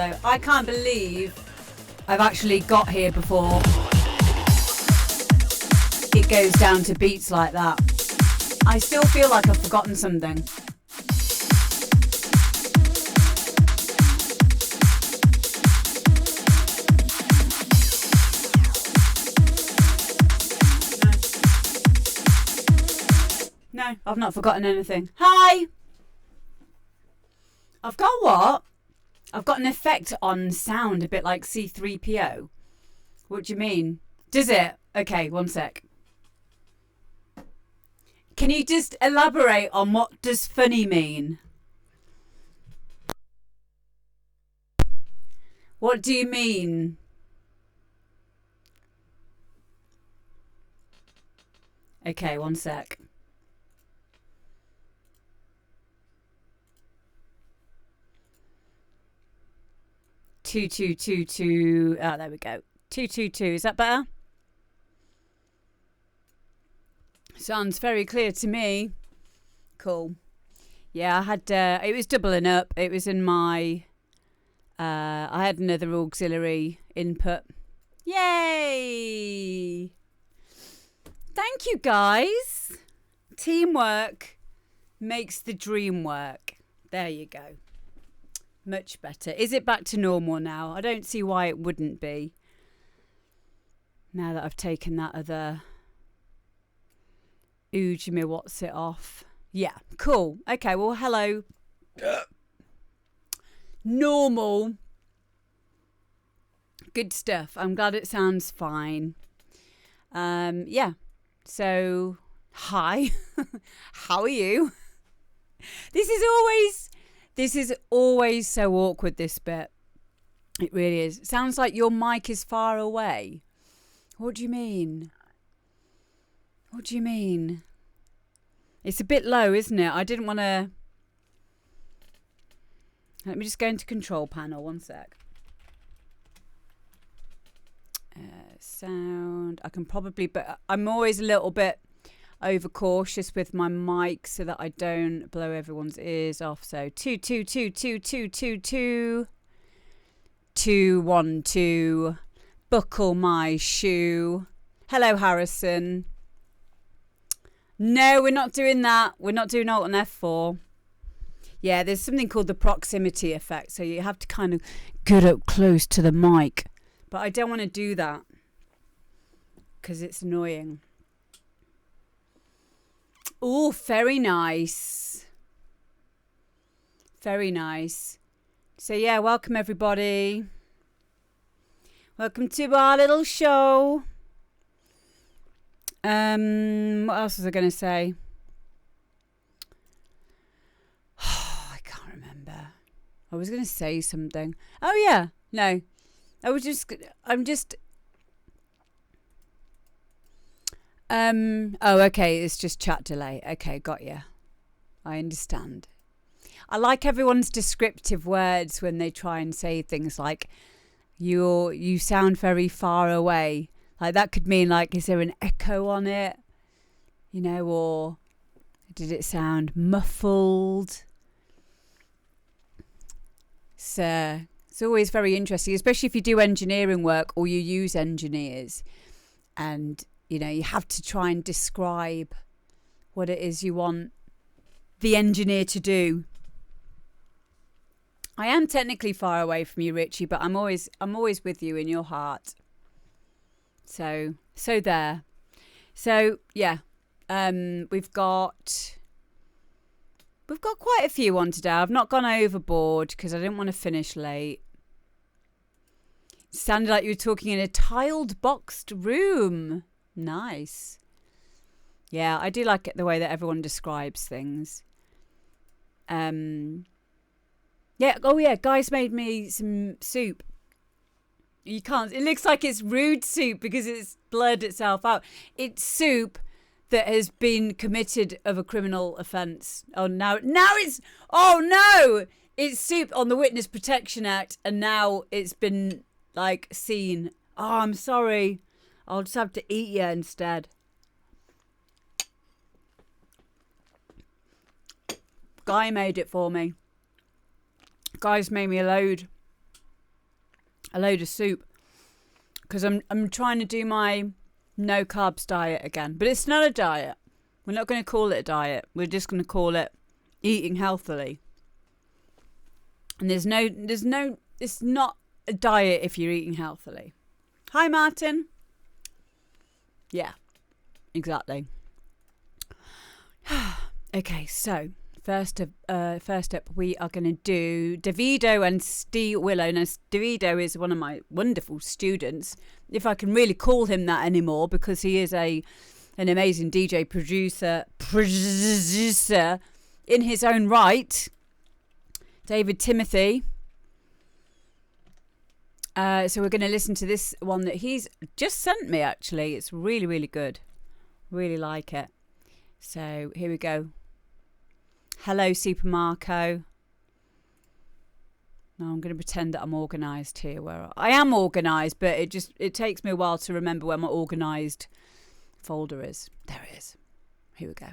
hello. I can't believe I've actually got here before it goes down to beats like that. I still feel like I've forgotten something. No, I've not forgotten anything. Hi! I've got what? I've got an effect on sound a bit like C3PO. What do you mean? Does it? Okay, one sec. Can you just elaborate on what does funny mean? What do you mean? Okay, one sec. Two. Oh, there we go. 222. Is that better? Sounds very clear to me. Cool. Yeah, I had. It was doubling up. It was in my. I had another auxiliary input. Yay! Thank you, guys. Teamwork makes the dream work. There you go. Much better. Is it back to normal now? I don't see why it wouldn't be. Now that I've taken that other Ujimi what's it off. Yeah, cool. Okay, well, hello. Normal. Good stuff. I'm glad it sounds fine. Yeah. So, hi. How are you? This is always so awkward, this bit. It really is. It sounds like your mic is far away. What do you mean? What do you mean? It's a bit low, isn't it? I didn't want to... Let me just go into control panel. One sec. Sound. I can probably... But I'm always a little bit overcautious with my mic so that I don't blow everyone's ears off. So 2. 212. Buckle my shoe. Hello, Harrison. No, we're not doing that. We're not doing Alt and F4. Yeah, there's something called the proximity effect. So you have to kind of get up close to the mic. But I don't want to do that because it's annoying. Oh, very nice. Very nice. So yeah, welcome everybody. Welcome to our little show. What else was I going to say? Oh, I can't remember. I was going to say something. Oh yeah, no. I'm just. Oh, okay. It's just chat delay. Okay, got you. I understand. I like everyone's descriptive words when they try and say things like, you sound very far away. Like that could mean like, is there an echo on it? You know, or did it sound muffled? So it's always very interesting, especially if you do engineering work or you use engineers and, you know, you have to try and describe what it is you want the engineer to do. I am technically far away from you, Richie, but I'm always with you in your heart. So there. So yeah, we've got quite a few on today. I've not gone overboard because I didn't want to finish late. It sounded like you were talking in a tiled boxed room. Nice. Yeah, I do like it the way that everyone describes things. Yeah. Oh yeah, guys made me some soup. You can't. It looks like it's rude soup because it's blurred itself out. It's soup that has been committed of a criminal offence. Oh now it's. Oh no! It's soup on the Witness Protection Act, and now it's been like seen. Oh, I'm sorry. I'll just have to eat you instead. Guy made it for me. Guys made me a load of soup because I'm trying to do my no carbs diet again, but it's not a diet. We're not going to call it a diet. We're just going to call it eating healthily. And it's not a diet if you're eating healthily. Hi, Martin. Yeah, exactly. Okay, so First up, we are going to do Davido and Steve Willow. Now, Davido is one of my wonderful students, if I can really call him that anymore, because he is an amazing DJ producer in his own right. David Timothy. So we're going to listen to this one that he's just sent me, actually. It's really, really good. Really like it. So here we go. Hello, Super Marco. Now I'm going to pretend that I'm organised here. Where I am organised, but it takes me a while to remember where my organised folder is. There it is. Here we go.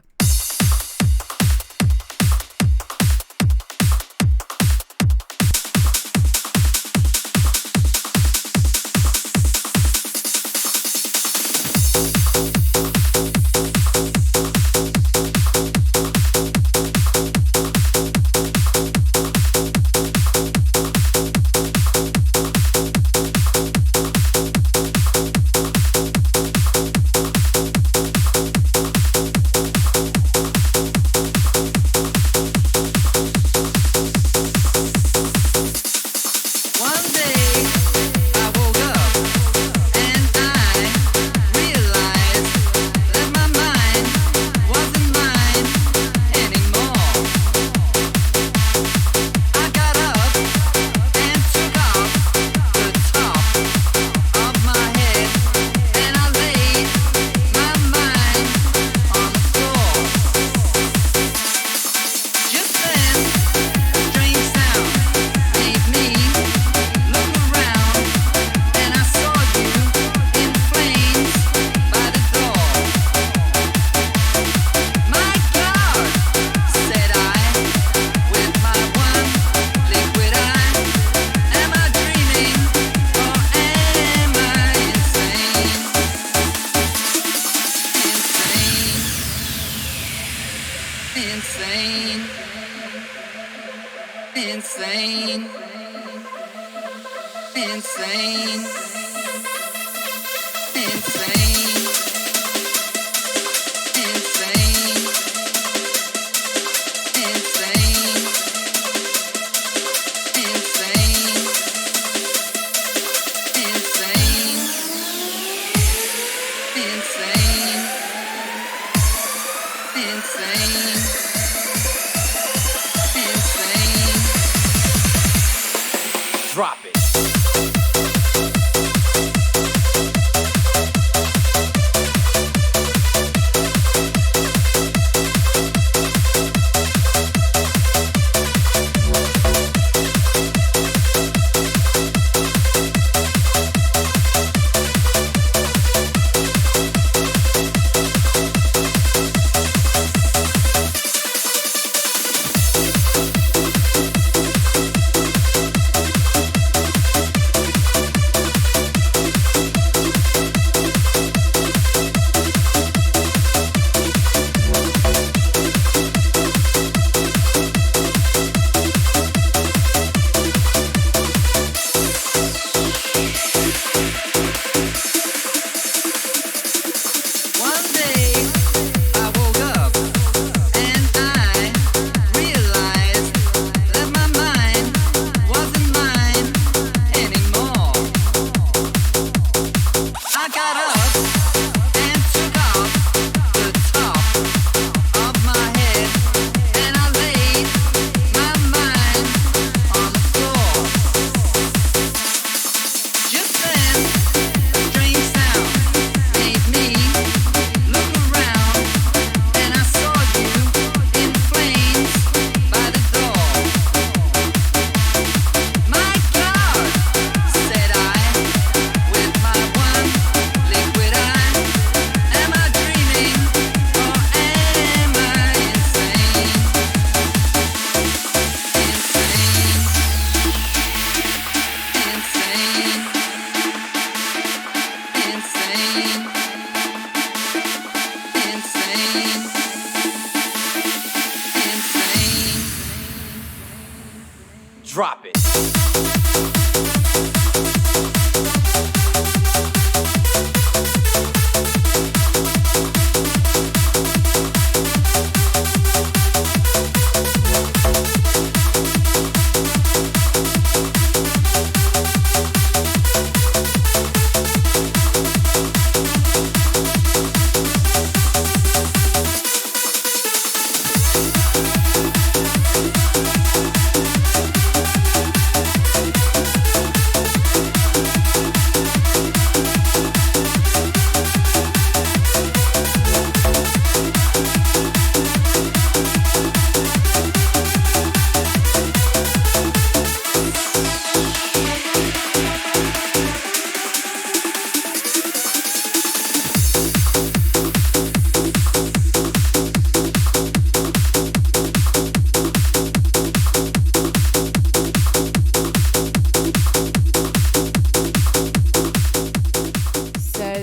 Drop it.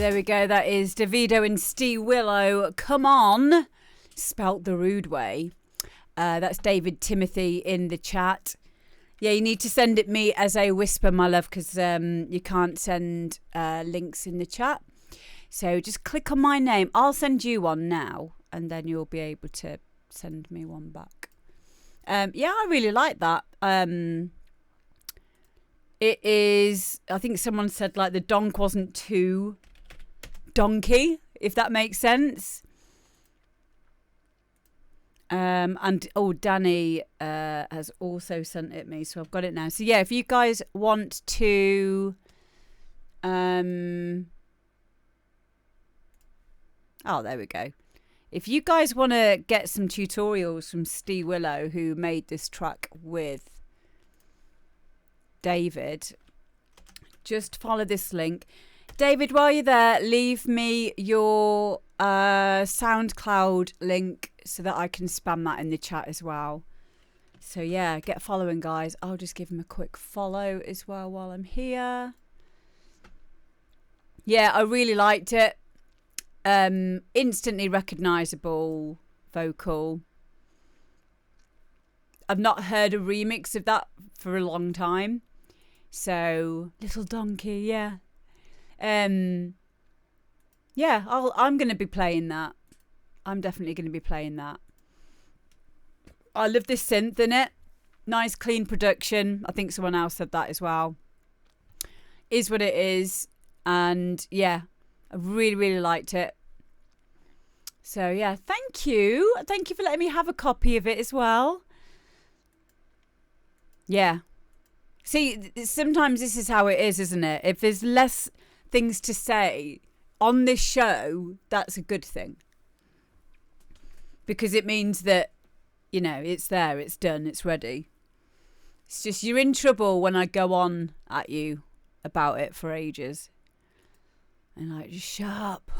there we go. That is Davido and Steve Willow. Come on. Spelt the rude way. That's David Timothy in the chat. Yeah, you need to send it me as a whisper, my love, because you can't send links in the chat. So just click on my name. I'll send you one now, and then you'll be able to send me one back. Yeah, I really like that. It is, I think someone said like the donk wasn't too donkey, if that makes sense. And Danny has also sent it me, so I've got it now. So yeah, if you guys want to oh, there we go. If you guys want to get some tutorials from Steve Willow, who made this track with David, just follow this link. David, while you're there, leave me your SoundCloud link so that I can spam that in the chat as well. So yeah, get following, guys. I'll just give him a quick follow as well while I'm here. Yeah, I really liked it. Instantly recognisable vocal. I've not heard a remix of that for a long time. So, Little Donkey, yeah. Yeah, I'm going to be playing that. I'm definitely going to be playing that. I love this synth in it. Nice, clean production. I think someone else said that as well. Is what it is. And yeah, I really, really liked it. So yeah, thank you. Thank you for letting me have a copy of it as well. Yeah. See, sometimes this is how it is, isn't it? If there's less things to say on this show, that's a good thing. Because it means that, you know, it's there, it's done, it's ready. It's just you're in trouble when I go on at you about it for ages. And like, just shut up.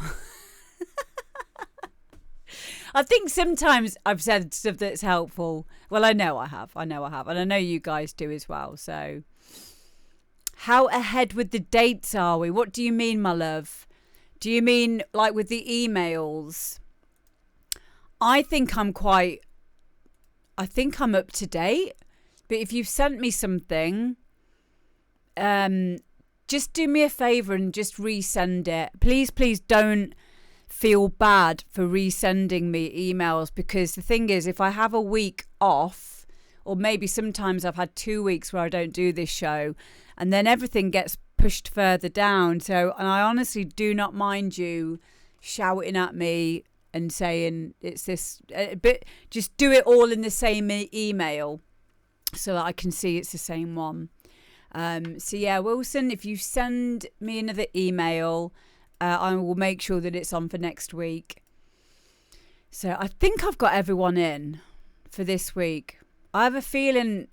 I think sometimes I've said stuff that's helpful. Well, I know I have. And I know you guys do as well. So how ahead with the dates are we? What do you mean, my love? Do you mean like with the emails? I think I'm up to date. But if you've sent me something, just do me a favour and just resend it. Please don't feel bad for resending me emails, because the thing is, if I have a week off, or maybe sometimes I've had 2 weeks where I don't do this show, and then everything gets pushed further down. So, and I honestly do not mind you shouting at me and saying it's this, but just do it all in the same email so that I can see it's the same one. So yeah, Wilson, if you send me another email, I will make sure that it's on for next week. So I think I've got everyone in for this week. I have a feeling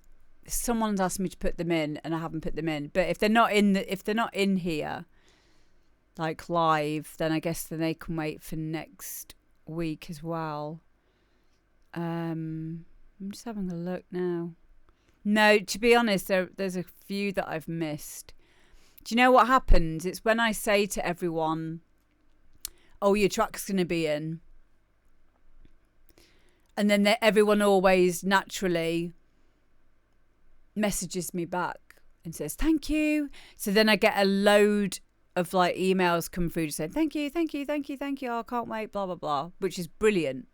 someone's asked me to put them in and I haven't put them in. But if they're not in here, like live, then I guess then they can wait for next week as well. I'm just having a look now. No, to be honest, there's a few that I've missed. Do you know what happens? It's when I say to everyone, oh, your track's going to be in. And then everyone always naturally messages me back and says, thank you. So then I get a load of like emails come through to say, thank you. Oh, I can't wait, blah, blah, blah, which is brilliant.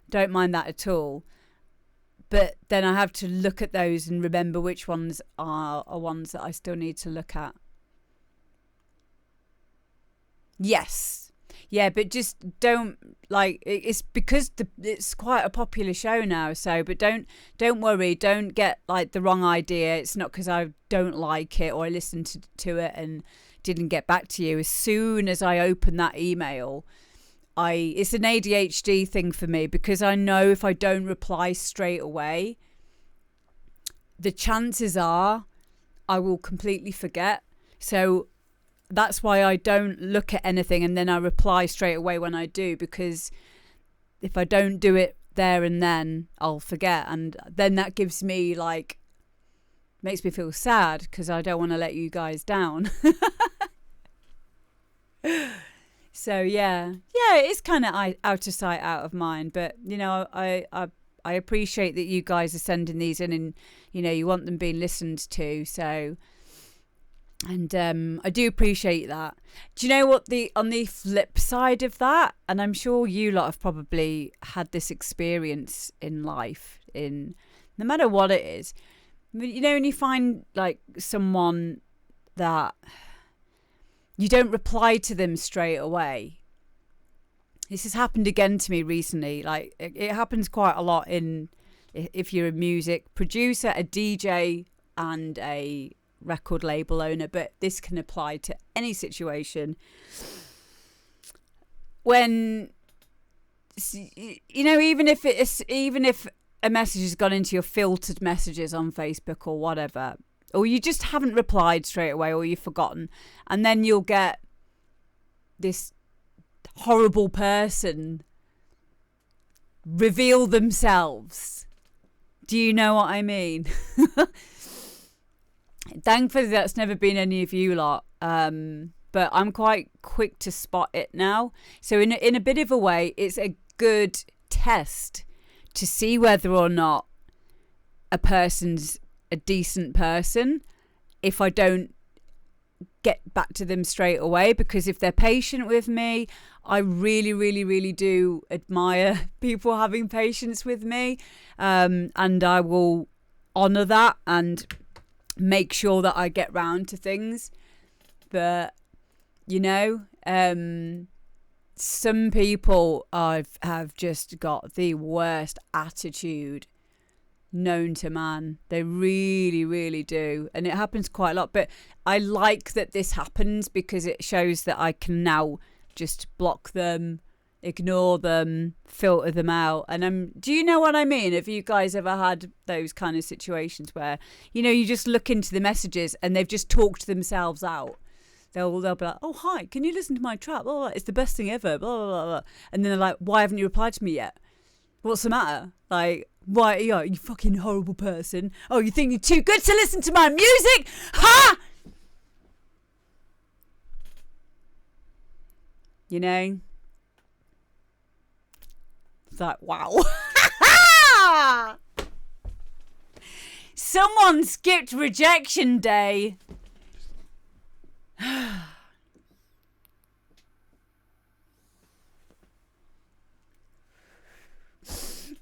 Don't mind that at all. But then I have to look at those and remember which ones are ones that I still need to look at. Yes. Yeah, but just don't, like, it's because it's quite a popular show now. So, but don't worry. Don't get like the wrong idea. It's not because I don't like it or I listened to it and didn't get back to you. As soon as I open that email, it's an ADHD thing for me, because I know if I don't reply straight away, the chances are I will completely forget. So that's why I don't look at anything and then I reply straight away when I do, because if I don't do it there and then, I'll forget. And then that gives me makes me feel sad because I don't want to let you guys down. So yeah, it is kind of out of sight, out of mind. But I appreciate that you guys are sending these in, and you want them being listened to. So, and I do appreciate that. Do you know what, on the flip side of that, and I'm sure you lot have probably had this experience in life, in no matter what it is, when you find like someone that you don't reply to them straight away. This has happened again to me recently. Like it happens quite a lot if you're a music producer, a DJ, and a record label owner, but this can apply to any situation. When even if a message has gone into your filtered messages on Facebook or whatever, or you just haven't replied straight away, or you've forgotten, and then you'll get this horrible person reveal themselves. Do you know what I mean? Thankfully, that's never been any of you lot. But I'm quite quick to spot it now. So in a bit of a way, it's a good test to see whether or not a person's a decent person if I don't get back to them straight away, because if they're patient with me, I really, really, really do admire people having patience with me, and I will honour that and make sure that I get round to things. But some people have just got the worst attitude known to man. They really, really do. And it happens quite a lot. But I like that this happens, because it shows that I can now just block them, ignore them, filter them out. And do you know what I mean? Have you guys ever had those kind of situations where, you just look into the messages and they've just talked themselves out? They'll be like, oh, hi, can you listen to my track? Blah, blah, blah. It's the best thing ever. Blah, blah, blah, blah. And then they're like, why haven't you replied to me yet? What's the matter? Like, why, you fucking horrible person. Oh, you think you're too good to listen to my music? Ha! It's like, wow. Someone skipped rejection day.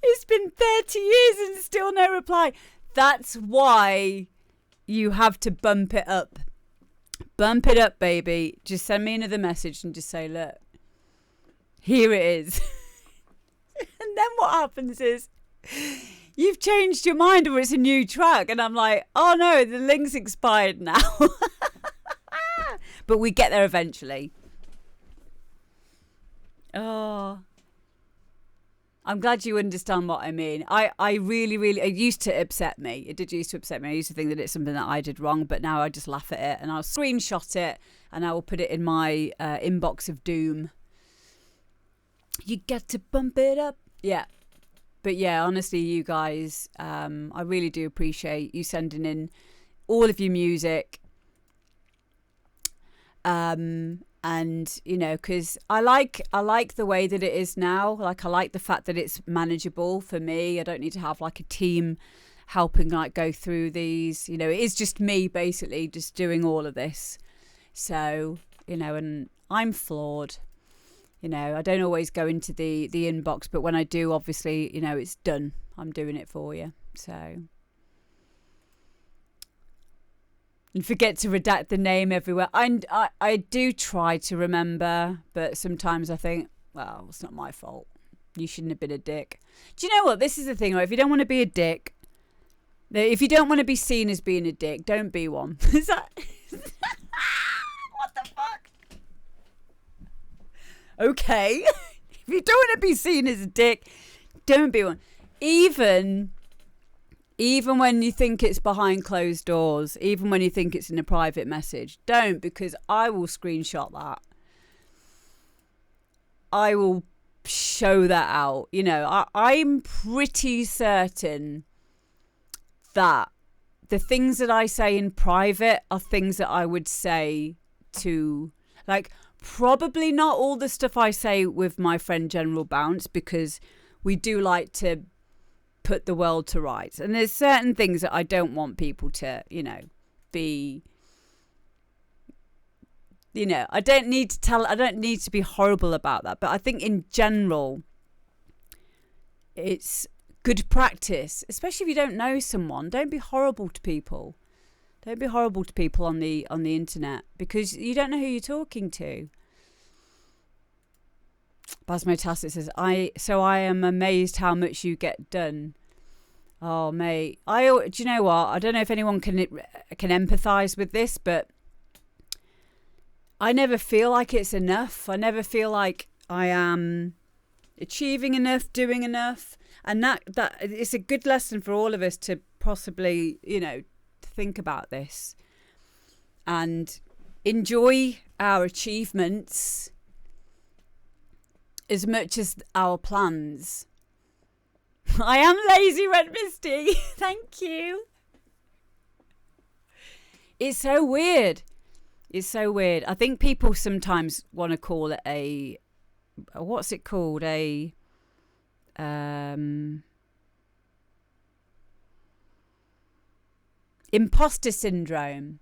It's been 30 years and still no reply. That's why you have to bump it up. Bump it up, baby. Just send me another message and just say, look, here it is. And then what happens is you've changed your mind, or it's a new track. And I'm like, oh no, the link's expired now. But we get there eventually. Oh, I'm glad you understand what I mean. I really, really, it used to upset me. It did used to upset me. I used to think that it's something that I did wrong, but now I just laugh at it and I'll screenshot it and I will put it in my inbox of doom. You get to bump it up. Yeah. But yeah, honestly, you guys, I really do appreciate you sending in all of your music. And because I like the way that it is now. Like, I like the fact that it's manageable for me. I don't need to have like a team helping like go through these. It is just me basically just doing all of this. So and I'm flawed. I don't always go into the inbox, but when I do, obviously it's done. I'm doing it for you. So. And forget to redact the name everywhere. I do try to remember, but sometimes I think, well, it's not my fault. You shouldn't have been a dick. Do you know what? This is the thing, right? If you don't want to be a dick, if you don't want to be seen as being a dick, don't be one. Is that... What the fuck? Okay. If you don't want to be seen as a dick, don't be one. Even when you think it's behind closed doors, even when you think it's in a private message, don't, because I will screenshot that. I will show that out. I'm pretty certain that the things that I say in private are things that I would say to Like, probably not all the stuff I say with my friend General Bounce, because we do like to put the world to rights. And there's certain things that I don't want people to, be, I don't need to be horrible about that. But I think in general, it's good practice, especially if you don't know someone. Don't be horrible to people. Don't be horrible to people on the internet, because you don't know who you're talking to. Basmo Tacit says, I am amazed how much you get done. Oh, mate. Do you know what? I don't know if anyone can empathise with this, but I never feel like it's enough. I never feel like I am achieving enough, doing enough. And that it's a good lesson for all of us to possibly, think about this and enjoy our achievements as much as our plans. I am lazy, Red Misty. Thank you. It's so weird. It's so weird. I think people sometimes want to call it what's it called? Imposter syndrome.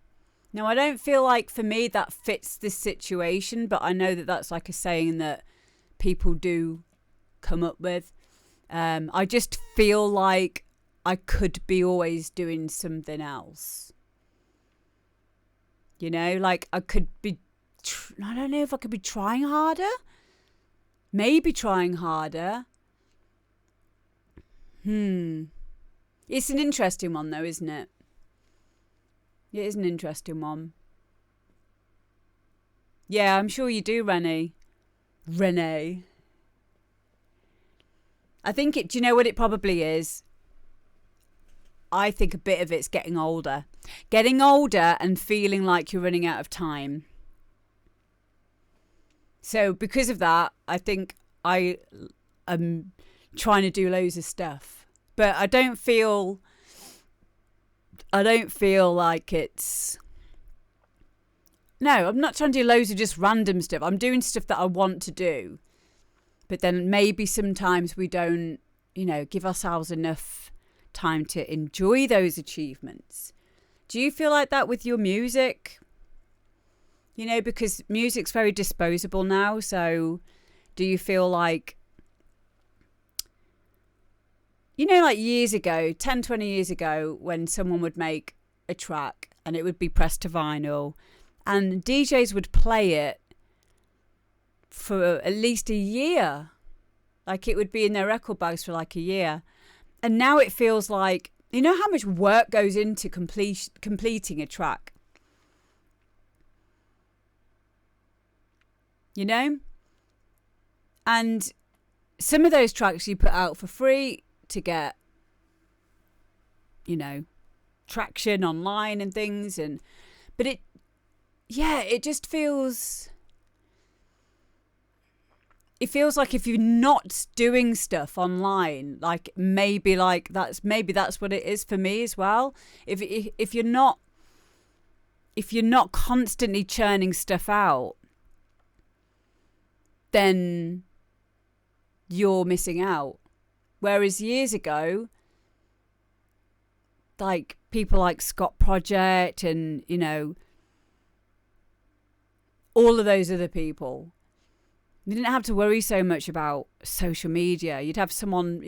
Now, I don't feel like for me that fits this situation, but I know that that's like a saying that people do come up with. I just feel like I could be always doing something else. Like I could be, I don't know if I could be trying harder. Maybe trying harder. It's an interesting one though, isn't it? It is an interesting one. Yeah, I'm sure you do, Renee. I think do you know what it probably is? I think a bit of it's getting older. Getting older and feeling like you're running out of time. So because of that, I think I am trying to do loads of stuff. But I don't feel like it's... No, I'm not trying to do loads of just random stuff. I'm doing stuff that I want to do. But then maybe sometimes we don't, give ourselves enough time to enjoy those achievements. Do you feel like that with your music? Because music's very disposable now. So do you feel like, like years ago, 10, 20 years ago, when someone would make a track and it would be pressed to vinyl and DJs would play it for at least a year. Like it would be in their record bags for like a year. And now it feels like, how much work goes into completing a track? And some of those tracks you put out for free to get, traction online and things. But it just feels... It feels like if you're not doing stuff online, like maybe that's what it is for me as well. If you're not constantly churning stuff out, then you're missing out. Whereas years ago, like people like Scott Project and all of those other people, you didn't have to worry so much about social media. You'd have someone,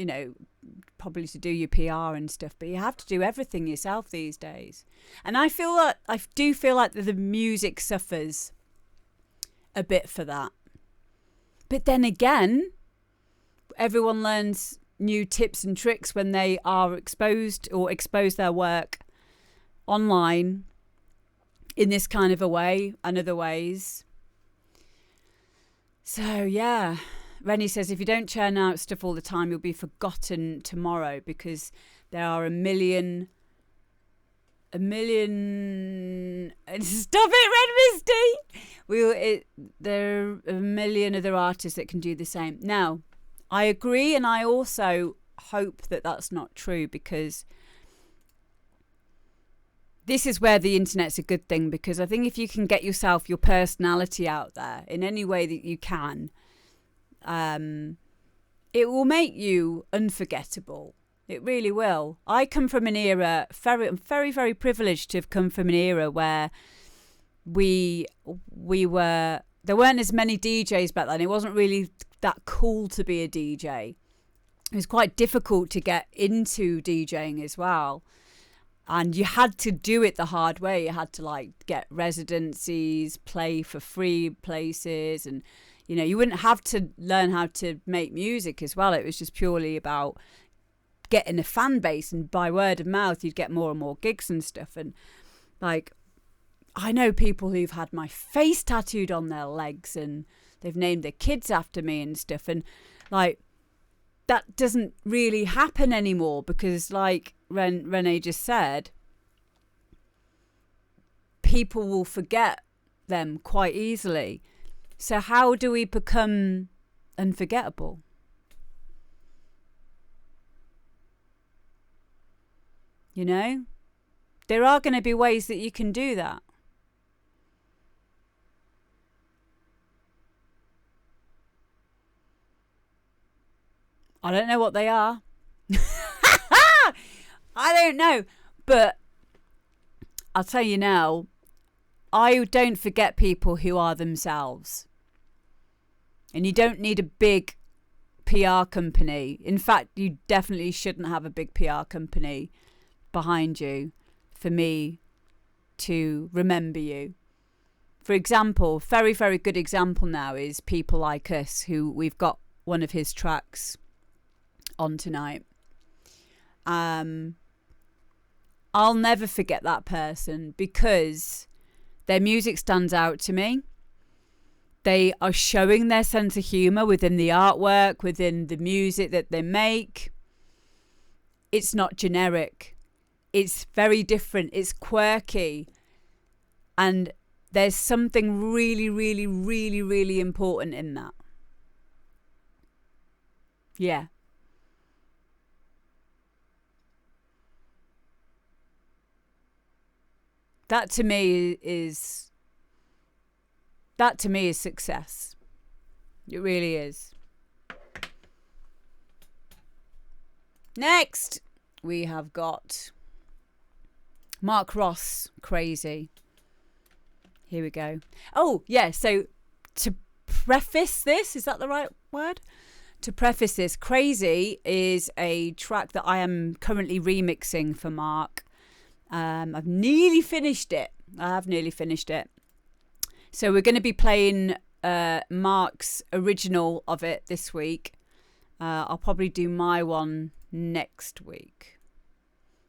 probably to do your PR and stuff, but you have to do everything yourself these days. And I do feel like the music suffers a bit for that. But then again, everyone learns new tips and tricks when they are exposed or expose their work online in this kind of a way and other ways. So, yeah, Rennie says, if you don't churn out stuff all the time, you'll be forgotten tomorrow because there are a million... Stop it, Red Misty! There are a million other artists that can do the same. Now, I agree, and I also hope that that's not true, because this is where the internet's a good thing, because I think if you can get yourself, your personality out there in any way that you can, it will make you unforgettable. It really will. I come from an era, I'm very, very privileged to have come from an era where there weren't as many DJs back then. It wasn't really that cool to be a DJ. It was quite difficult to get into DJing as well. And you had to do it the hard way. You had to like get residencies, play for free places, and you wouldn't have to learn how to make music as well. It was just purely about getting a fan base, and by word of mouth you'd get more and more gigs and stuff. And like, I know people who've had my face tattooed on their legs, and they've named their kids after me and stuff, and like, that doesn't really happen anymore, because like Renee just said, people will forget them quite easily. So how do we become unforgettable? There are going to be ways that you can do that. I don't know what they are. I don't know. But I'll tell you now, I don't forget people who are themselves. And you don't need a big PR company. In fact, you definitely shouldn't have a big PR company behind you for me to remember you. For example, very, very good example now is People Like Us, who we've got one of his tracks on tonight. I'll never forget that person, because their music stands out to me. They are showing their sense of humour within the artwork, within the music that they make. It's not generic. It's very different. It's quirky. And there's something really, really, really, really important in that. Yeah. That to me is success. It really is. Next, we have got Mark Ross, Crazy. Here we go. Oh, yeah, so to preface this, is that the right word? To preface this, Crazy is a track that I am currently remixing for Mark. I've nearly finished it. So we're going to be playing Mark's original of it this week. I'll probably do my one next week,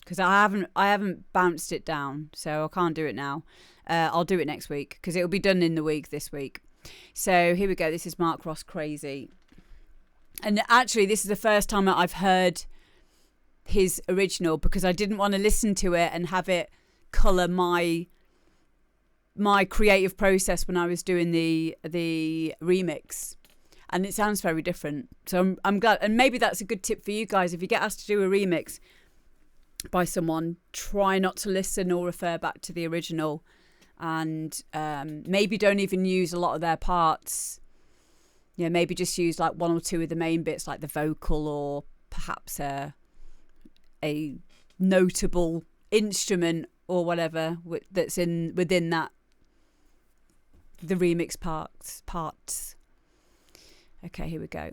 because I haven't bounced it down, so I can't do it now. I'll do it next week, because it'll be done in the week this week. So here we go. This is Mark Ross, Crazy. And actually, this is the first time that I've heard his original, because I didn't want to listen to it and have it colour my creative process when I was doing the remix, and it sounds very different. So I'm glad, and maybe that's a good tip for you guys. If you get asked to do a remix by someone, try not to listen or refer back to the original, and maybe don't even use a lot of their parts. Maybe just use like one or two of the main bits, like the vocal, or perhaps a notable instrument or whatever that's within that, the remix parts. Okay, here we go.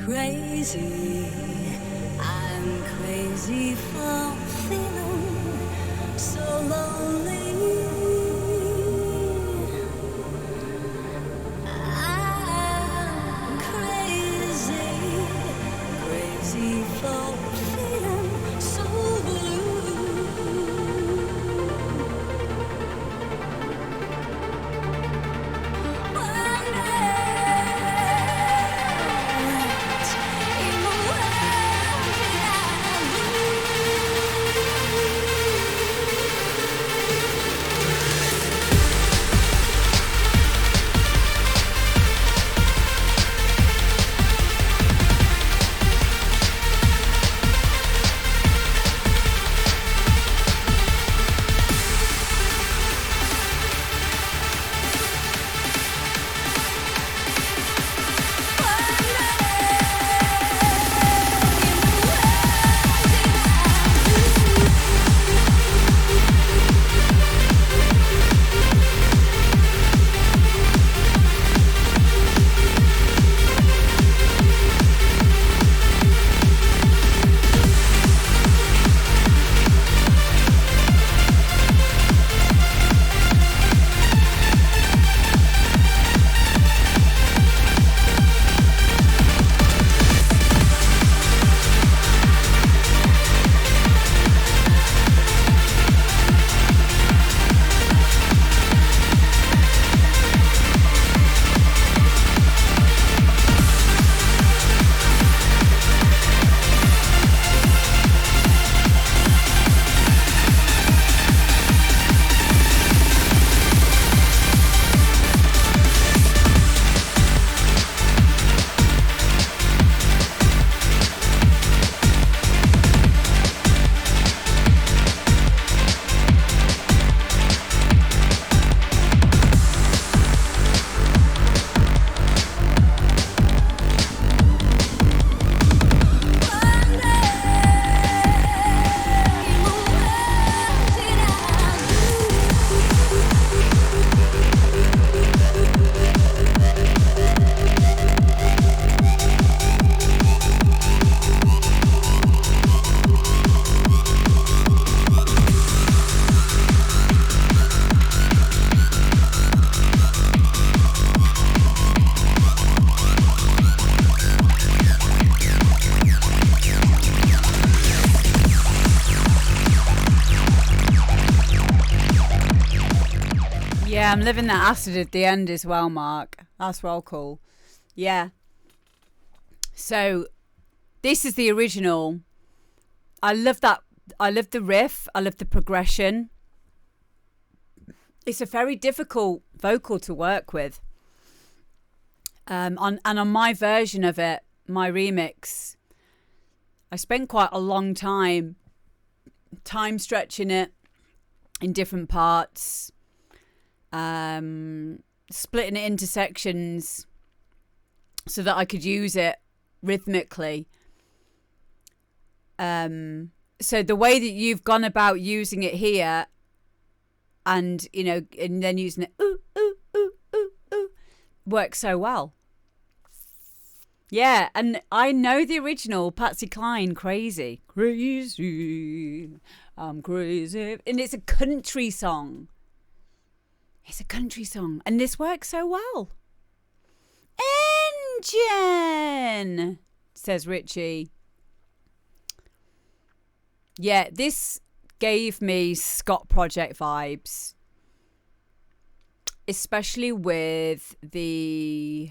crazy. I'm crazy for feeling so lonely. I'm crazy, crazy for feeling so blue. Yeah, I'm living that acid at the end as well, Mark. That's well cool. Yeah. So, this is the original. I love that. I love the riff. I love the progression. It's a very difficult vocal to work with. On my version of it, my remix, I spent quite a long time stretching it in different parts, splitting it into sections so that I could use it rhythmically. So the way that you've gone about using it here, and and then using it ooh ooh ooh ooh ooh, works so well. Yeah, and I know the original, Patsy Cline, Crazy. Crazy, I'm crazy. And it's a country song. It's a country song. And this works so well. Engine, says Richie. Yeah, this gave me Scott Project vibes. Especially with the...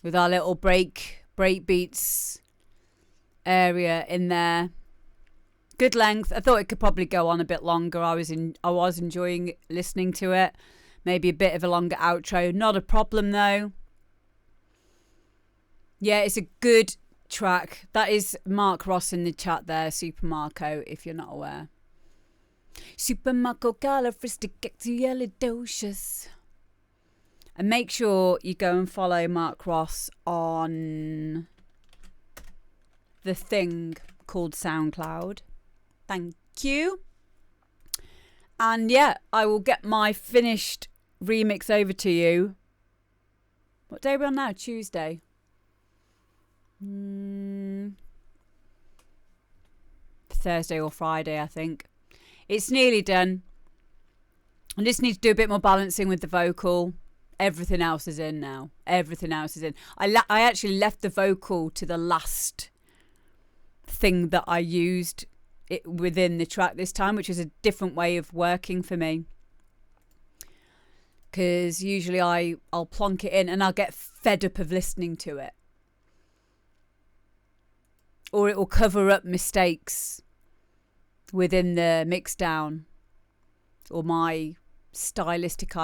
with our little break beats area in there. Good length. I thought it could probably go on a bit longer. I was enjoying listening to it. Maybe a bit of a longer outro. Not a problem though. Yeah, it's a good track. That is Mark Ross in the chat there, Super Marco, if you're not aware. Super Marco Califragisticexpialidocious. And make sure you go and follow Mark Ross on the thing called SoundCloud. Thank you. And yeah, I will get my finished remix over to you. What day are we on now? Tuesday. Thursday or Friday, I think. It's nearly done. I just need to do a bit more balancing with the vocal. Everything else is in now. Everything else is in. I actually left the vocal to the last thing that I used it within the track this time, which is a different way of working for me. Because usually I'll plonk it in and I'll get fed up of listening to it. Or it will cover up mistakes within the mix down or my stylistic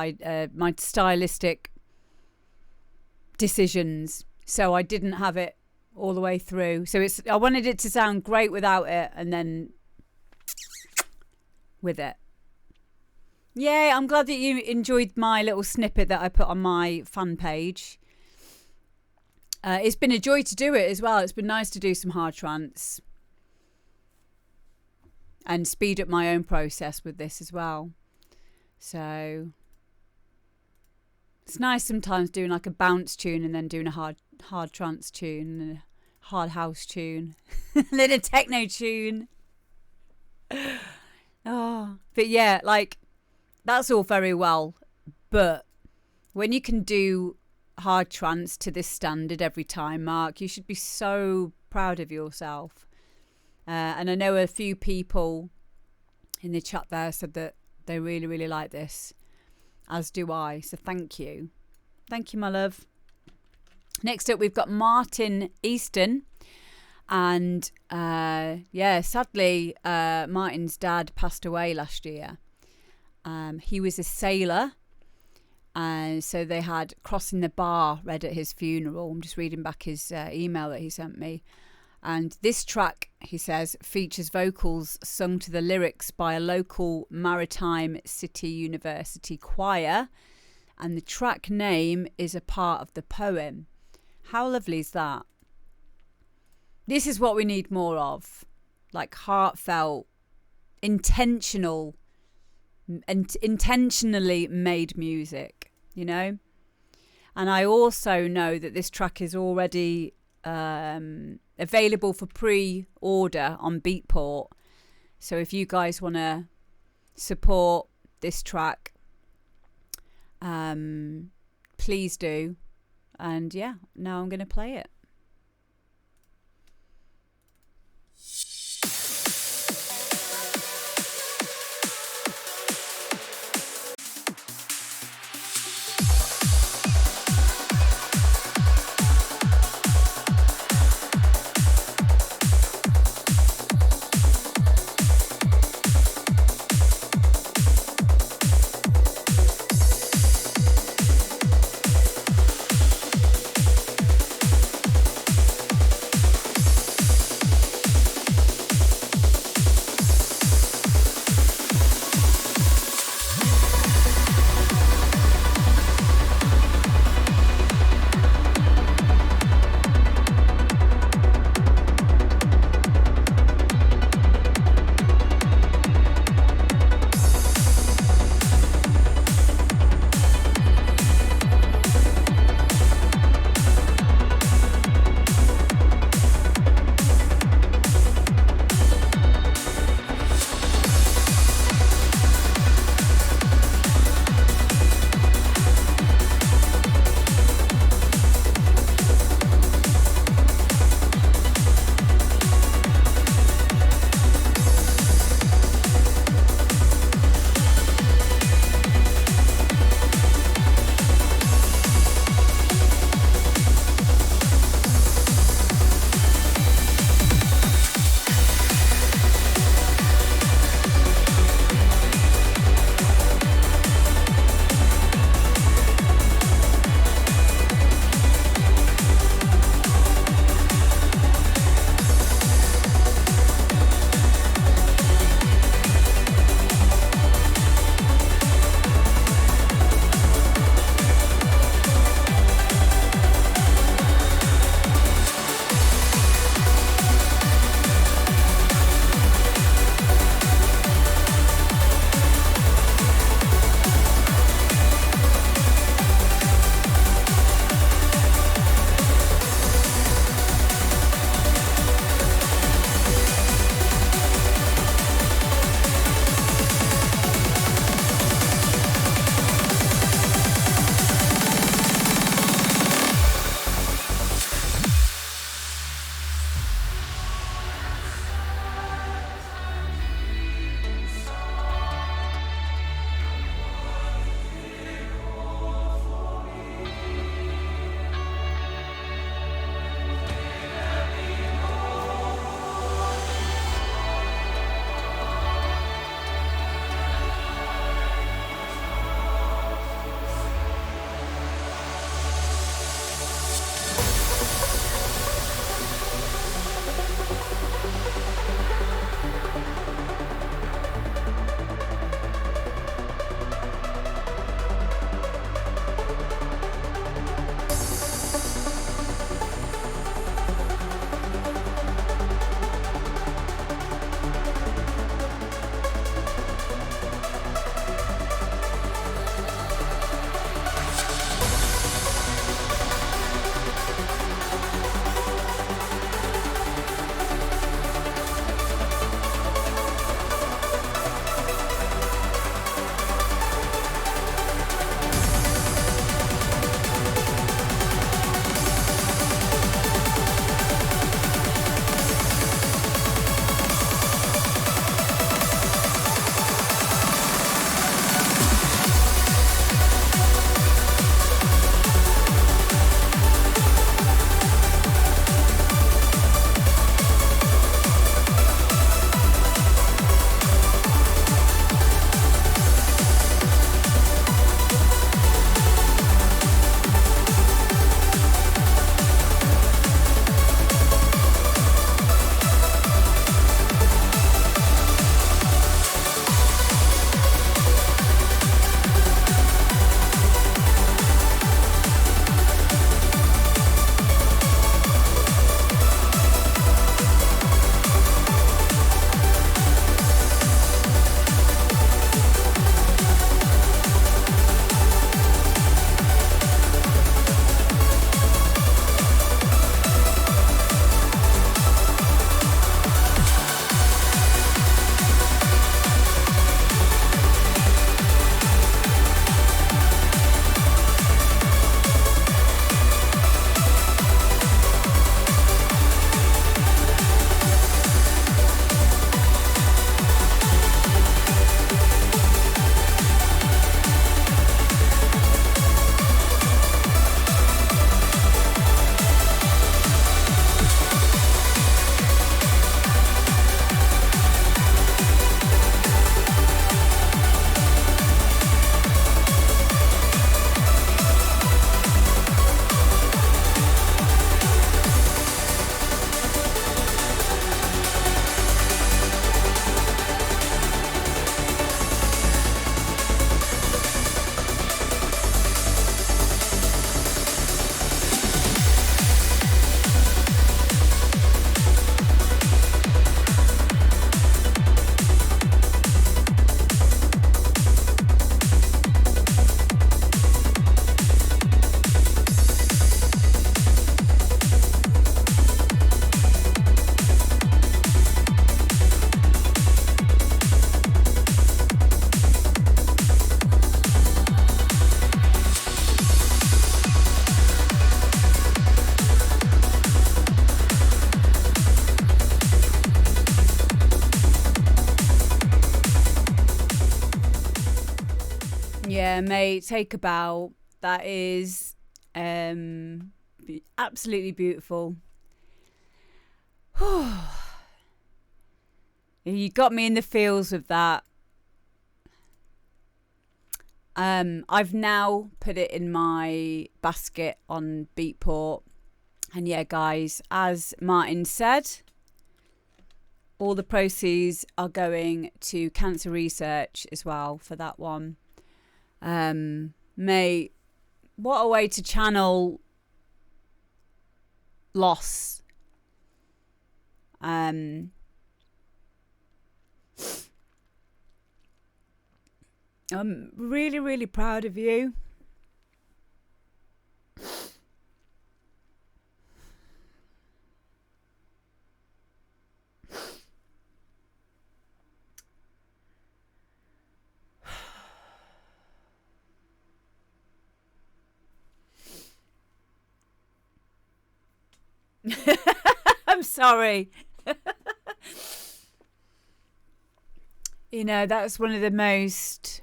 decisions. So I didn't have it all the way through. So I wanted it to sound great without it, and then with it. Yay, I'm glad that you enjoyed my little snippet that I put on my fan page. It's been a joy to do it as well. It's been nice to do some hard trance and speed up my own process with this as well. So it's nice sometimes doing like a bounce tune and then doing a hard trance tune and a hard house tune and then a techno tune. Oh, but yeah, like that's all very well, but when you can do hard trance to this standard every time, Mark, you should be so proud of yourself. And I know a few people in the chat there said that they really, really like this, as do I. So thank you. Thank you, my love. Next up, we've got Martin Easton. And sadly, Martin's dad passed away last year. He was a sailor. And so they had Crossing the Bar read at his funeral. I'm just reading back his email that he sent me. And this track, he says, features vocals sung to the lyrics by a local maritime city university choir. And the track name is a part of the poem. How lovely is that? This is what we need more of. Like heartfelt, intentional, and intentionally made music, you know? And I also know that this track is already available for pre-order on Beatport. So if you guys want to support this track, please do. And yeah, now I'm going to play it. may take a bow. That is absolutely beautiful. You got me in the feels of that. I've now put it in my basket on Beatport. And yeah, guys, as Martin said, all the proceeds are going to cancer research as well for that one. Mate, what a way to channel loss. I'm really, really proud of you. I'm sorry. You know, that's one of the most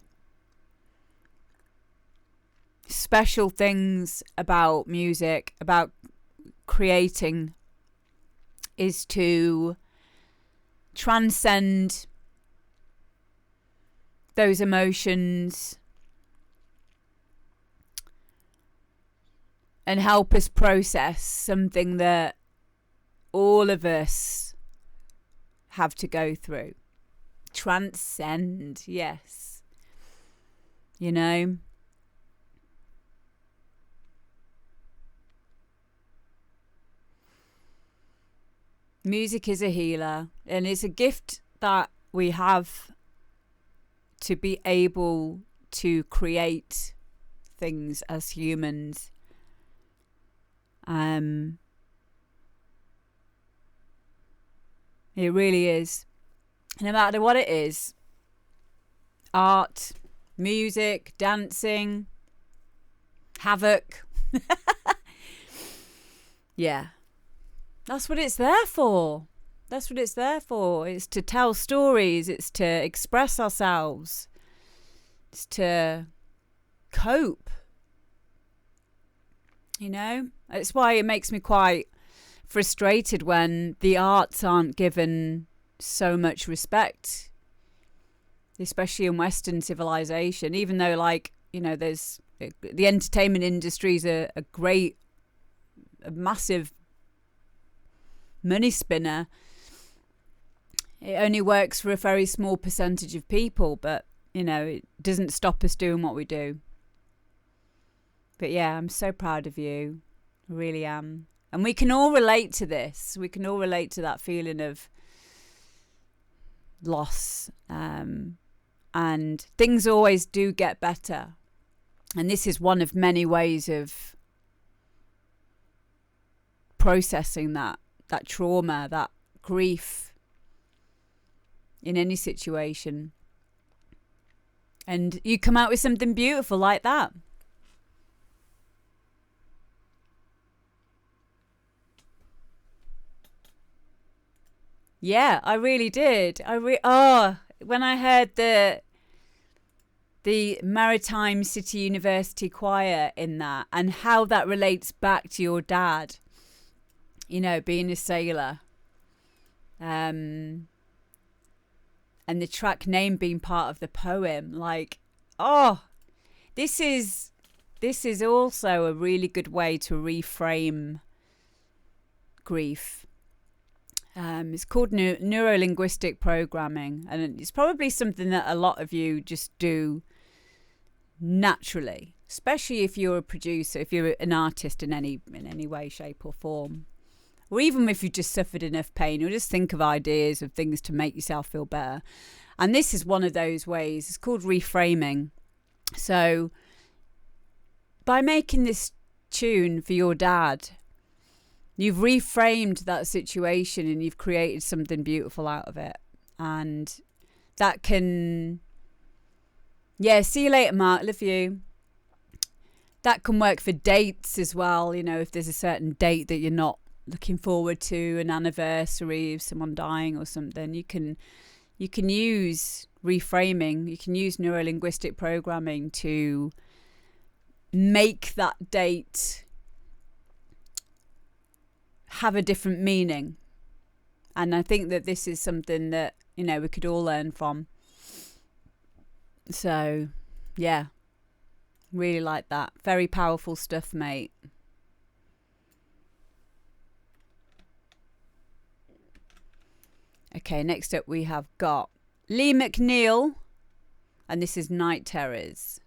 special things about music, about creating, is to transcend those emotions and help us process something that all of us have to go through. Transcend, yes. You know? Music is a healer, and it's a gift that we have to be able to create things as humans. It really is. No matter what it is, art, music, dancing, havoc. Yeah. That's what it's there for. That's what it's there for. It's to tell stories. It's to express ourselves. It's to cope. You know? It's why it makes me quite frustrated when the arts aren't given so much respect, especially in Western civilization, even though, like, you know, there's the entertainment industry is a massive money spinner. It only works for a very small percentage of people, but, you know, it doesn't stop us doing what we do. But yeah, I'm so proud of you. I really am. And we can all relate to this. We can all relate to that feeling of loss. And things always do get better. And this is one of many ways of processing that trauma, that grief in any situation. And you come out with something beautiful like that. Yeah, I really did. When I heard the Maritime City University Choir in that, and how that relates back to your dad, you know, being a sailor, and the track name being part of the poem, like, this is also a really good way to reframe grief. It's called neuro-linguistic programming, and it's probably something that a lot of you just do naturally, especially if you're a producer, if you're an artist in any way, shape or form, or even if you've just suffered enough pain, or just think of ideas of things to make yourself feel better. And this is one of those ways. It's called reframing. So by making this tune for your dad, you've reframed that situation and you've created something beautiful out of it. And that can... Yeah, see you later, Mark. Love you. That can work for dates as well. You know, if there's a certain date that you're not looking forward to, an anniversary of someone dying or something, you can you can use reframing, you can use neurolinguistic programming to make that date have a different meaning. And I think that this is something that, you know, we could all learn from. So, yeah, really like that. Very powerful stuff, mate. Okay, next up we have got Lee McNeil, and this is Night Terrors.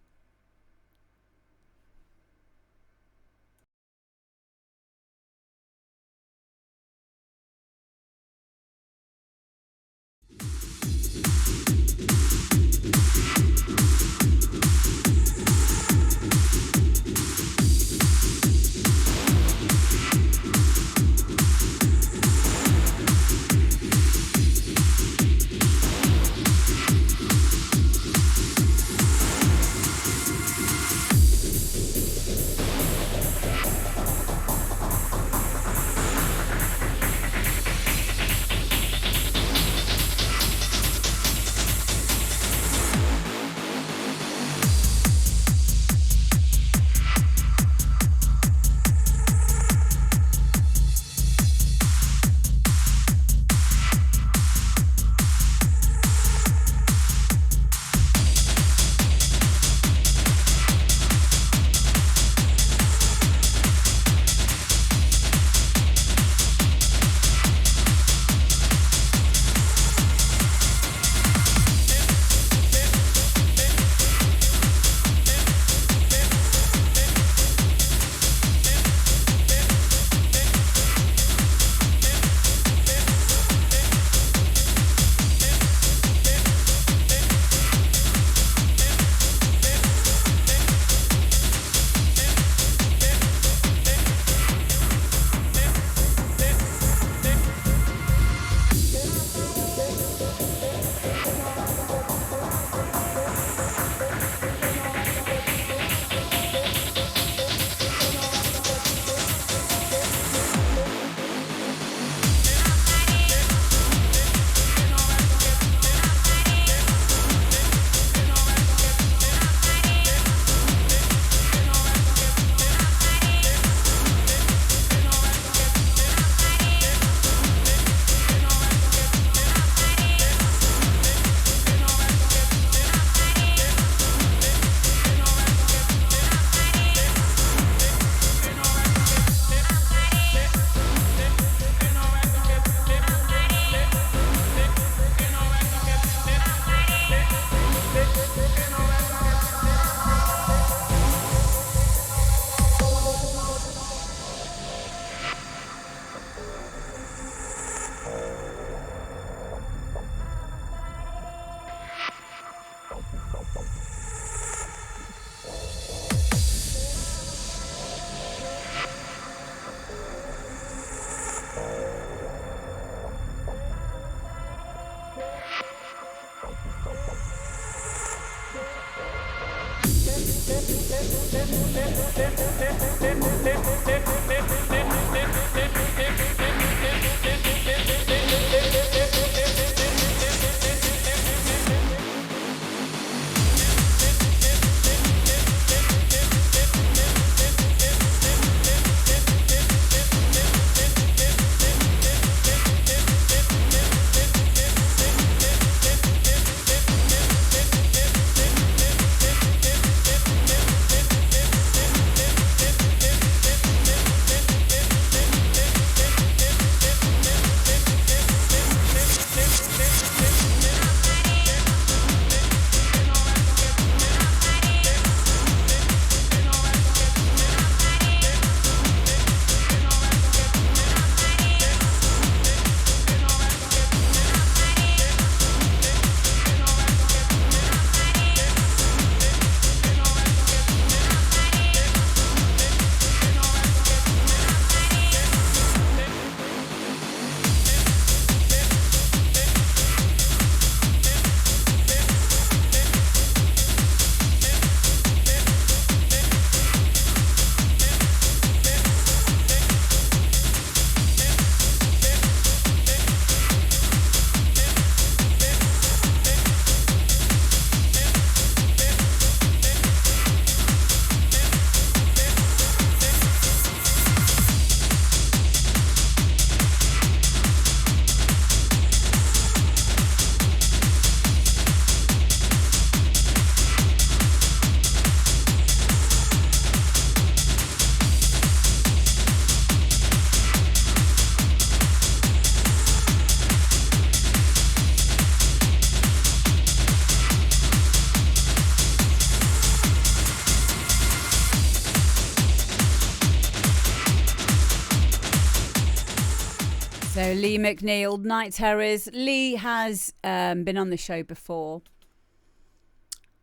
Lee McNeil, Night Terrors. Lee has been on the show before.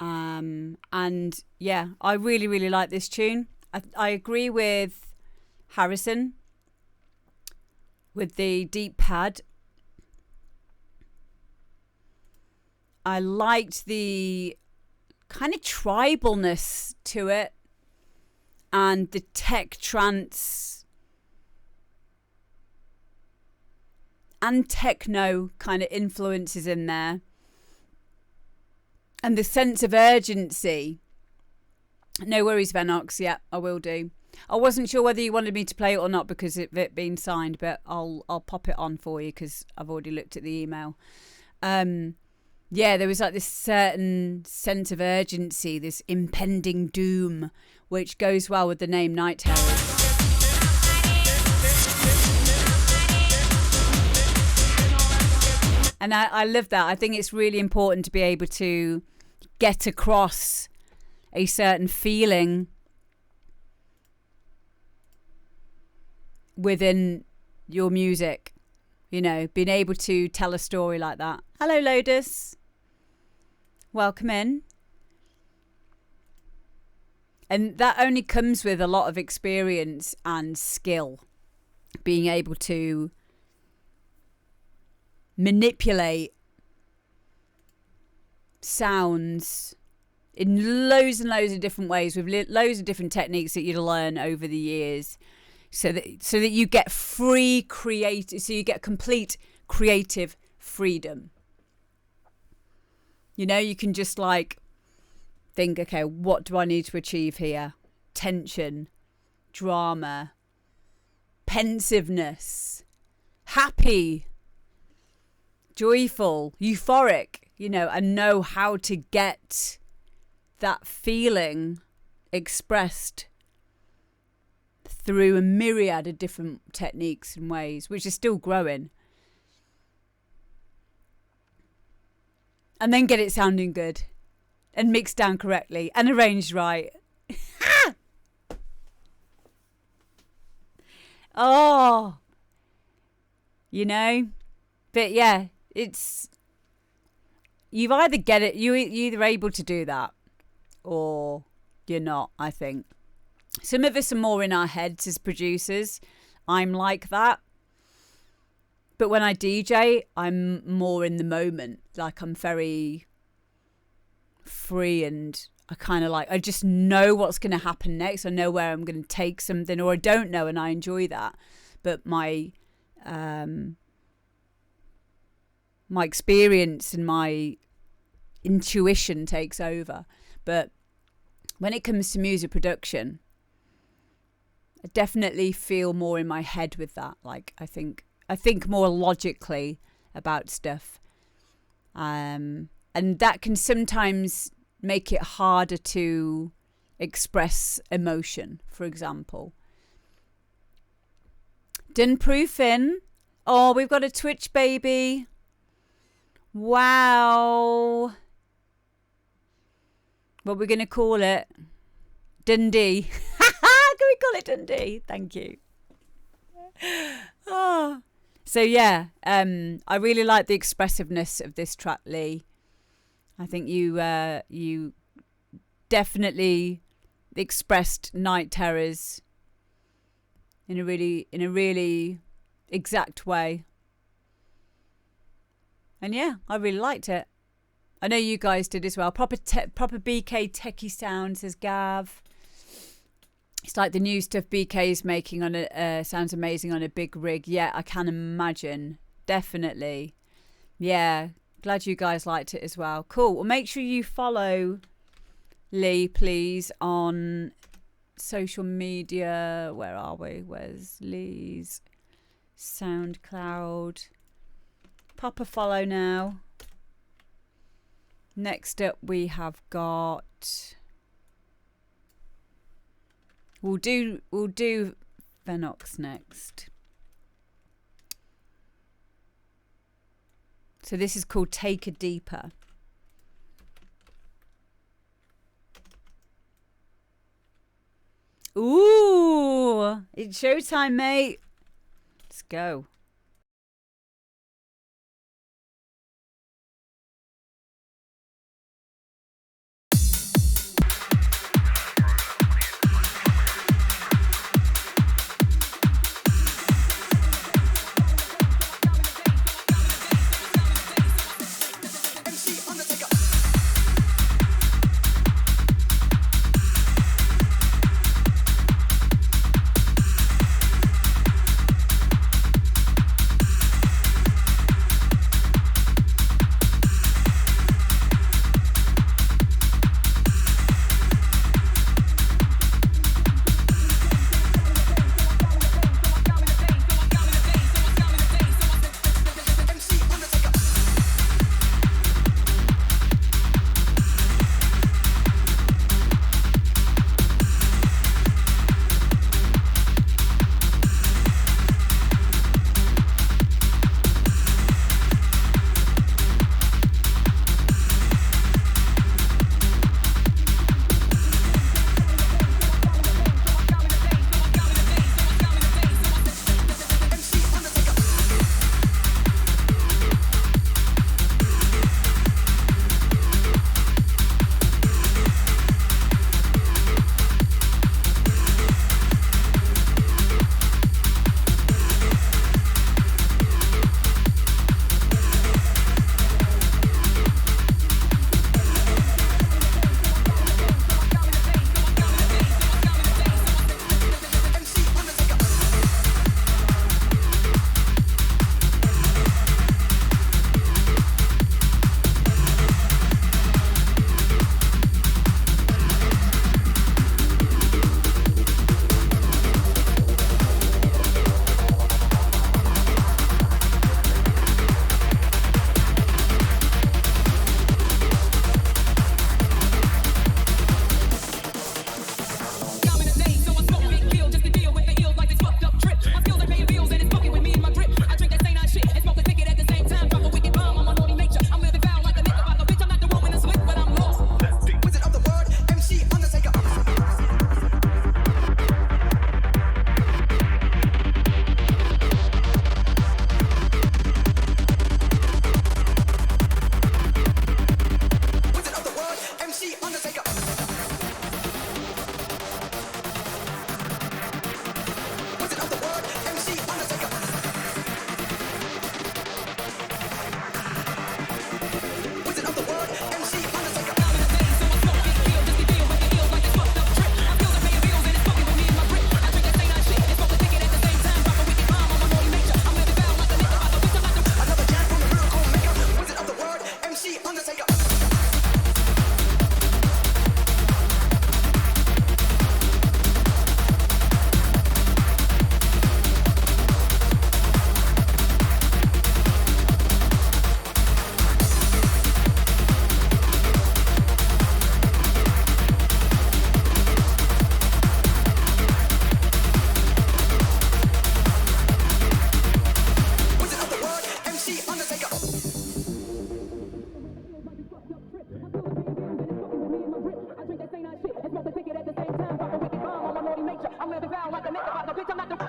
And yeah, I really, really like this tune. I agree with Harrison with the deep pad. I liked the kind of tribalness to it and the tech trance and techno kind of influences in there. And the sense of urgency. No worries, Venox. Yeah, I will do. I wasn't sure whether you wanted me to play it or not because of it being signed, but I'll pop it on for you because I've already looked at the email. Yeah, there was like this certain sense of urgency, this impending doom, which goes well with the name Night Terrors. And I love that. I think it's really important to be able to get across a certain feeling within your music. You know, being able to tell a story like that. Hello, Lotus. Welcome in. And that only comes with a lot of experience and skill. Being able to manipulate sounds in loads and loads of different ways with loads of different techniques that you learn over the years so that you get you get complete creative freedom. You know, you can just like think, okay, what do I need to achieve here? Tension, drama, pensiveness, happy, joyful, euphoric, you know, and know how to get that feeling expressed through a myriad of different techniques and ways, which is still growing. And then get it sounding good and mixed down correctly and arranged right. Oh, you know, but yeah, it's, you've either get it, you're either able to do that or you're not, I think. Some of us are more in our heads as producers. I'm like that. But when I DJ, I'm more in the moment. Like I'm very free and I kind of like, I just know what's going to happen next. I know where I'm going to take something, or I don't know, and I enjoy that. But my experience and my intuition takes over. But when it comes to music production, I definitely feel more in my head with that. Like I think more logically about stuff. And that can sometimes make it harder to express emotion, for example. Done proofing. Oh, we've got a Twitch baby. Wow. What we're going to call it? Dundee. Can we call it Dundee? Thank you. Oh. So yeah, I really like the expressiveness of this track, Lee. I think you definitely expressed Night Terrors in a really exact way. And yeah, I really liked it. I know you guys did as well. Proper BK techie sound, says Gav. It's like the new stuff BK's making on sounds amazing on a big rig. Yeah, I can imagine. Definitely. Yeah, glad you guys liked it as well. Cool. Well, make sure you follow Lee, please, on social media. Where are we? Where's Lee's? SoundCloud. Pop a follow now. Next up, we have got... We'll do Venox next. So this is called Take a Deeper. Ooh, it's showtime, mate. Let's go.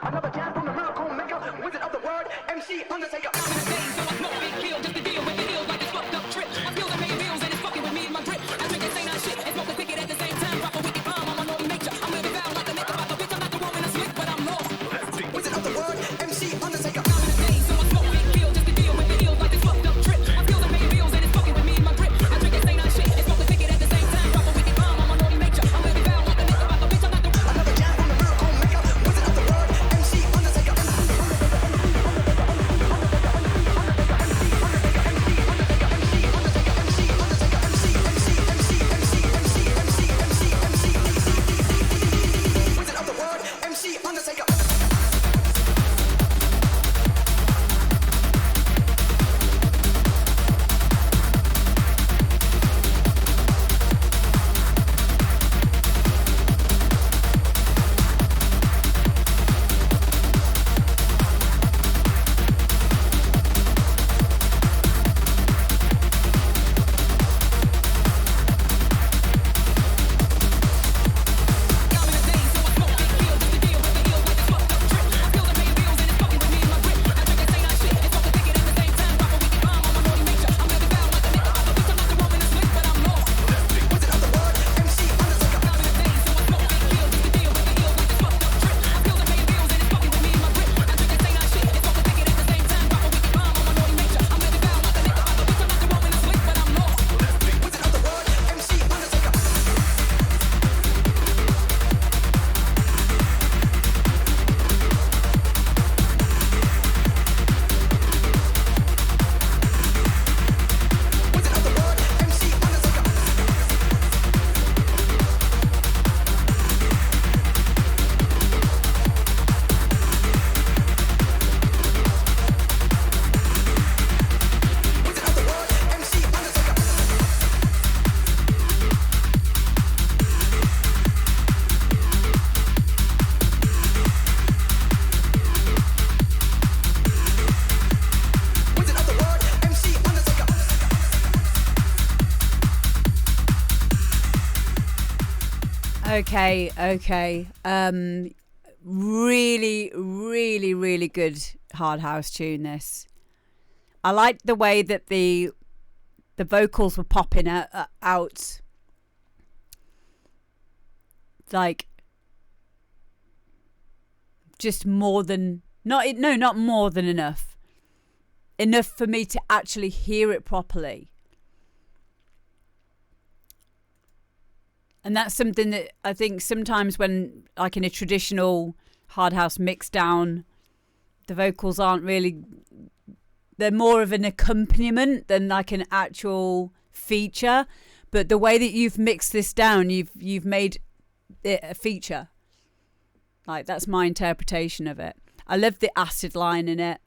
Another jam from the miracle maker, wizard of the word, MC Undertaker. Wizard of the word, MC Undertaker. Another jam from the miracle maker, wizard of the word, MC Undertaker. Wizard of the word, MC Undertaker. Okay. Really good hard house tune, this. I liked the way that the vocals were popping out like just more than not more than enough for me to actually hear it properly. And that's something that I think sometimes when, like in a traditional hard house mix down, the vocals aren't really, they're more of an accompaniment than like an actual feature. But the way that you've mixed this down, you've made it a feature. Like, that's my interpretation of it. I love the acid line in it.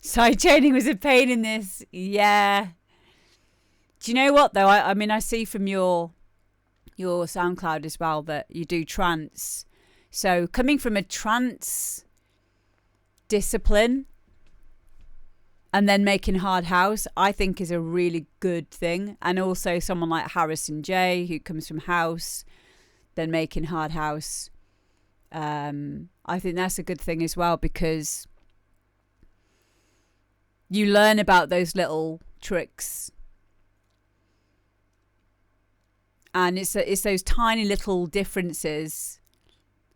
Side chaining was a pain in this. Yeah. Do you know what though? I mean, I see from your SoundCloud as well that you do trance. So coming from a trance discipline and then making hard house, I think is a really good thing. And also someone like Harrison J, who comes from house, then making hard house. I think that's a good thing as well, because you learn about those little tricks. And it's those tiny little differences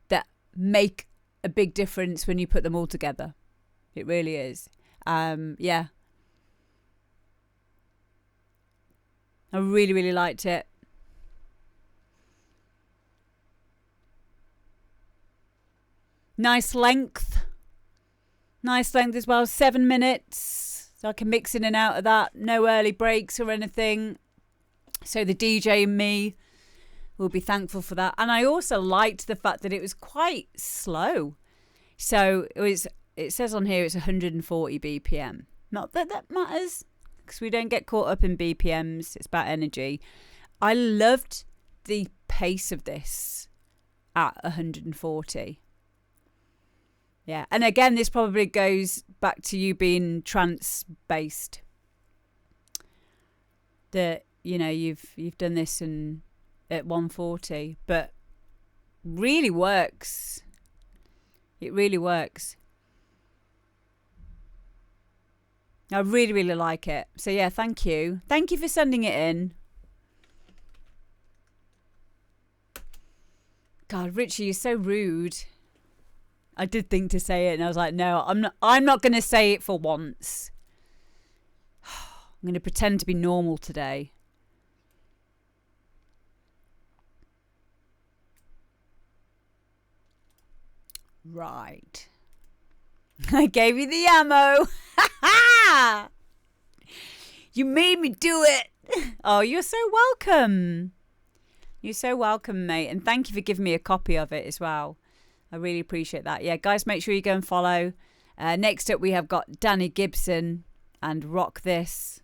that make a big difference when you put them all together. It really is. Yeah. I really liked it. Nice length as well. 7 minutes. So I can mix in and out of that. No early breaks or anything. So the DJ and me will be thankful for that. And I also liked the fact that it was quite slow. So it says on here it's 140 BPM. Not that that matters, because we don't get caught up in BPMs. It's about energy. I loved the pace of this at 140. Yeah. And again, this probably goes back to you being trance based. That, you know, you've done this and at 140, but really works. It really works. I really, really like it. So yeah, thank you. Thank you for sending it in. God, Richie, you're so rude. I did think to say it and I was like, no, I'm not going to say it for once. I'm going to pretend to be normal today. Right. I gave you the ammo. You made me do it. Oh, you're so welcome. You're so welcome, mate. And thank you for giving me a copy of it as well. I really appreciate that. Yeah, guys, make sure you go and follow. Next up, we have got Danny Gibson and Rock This.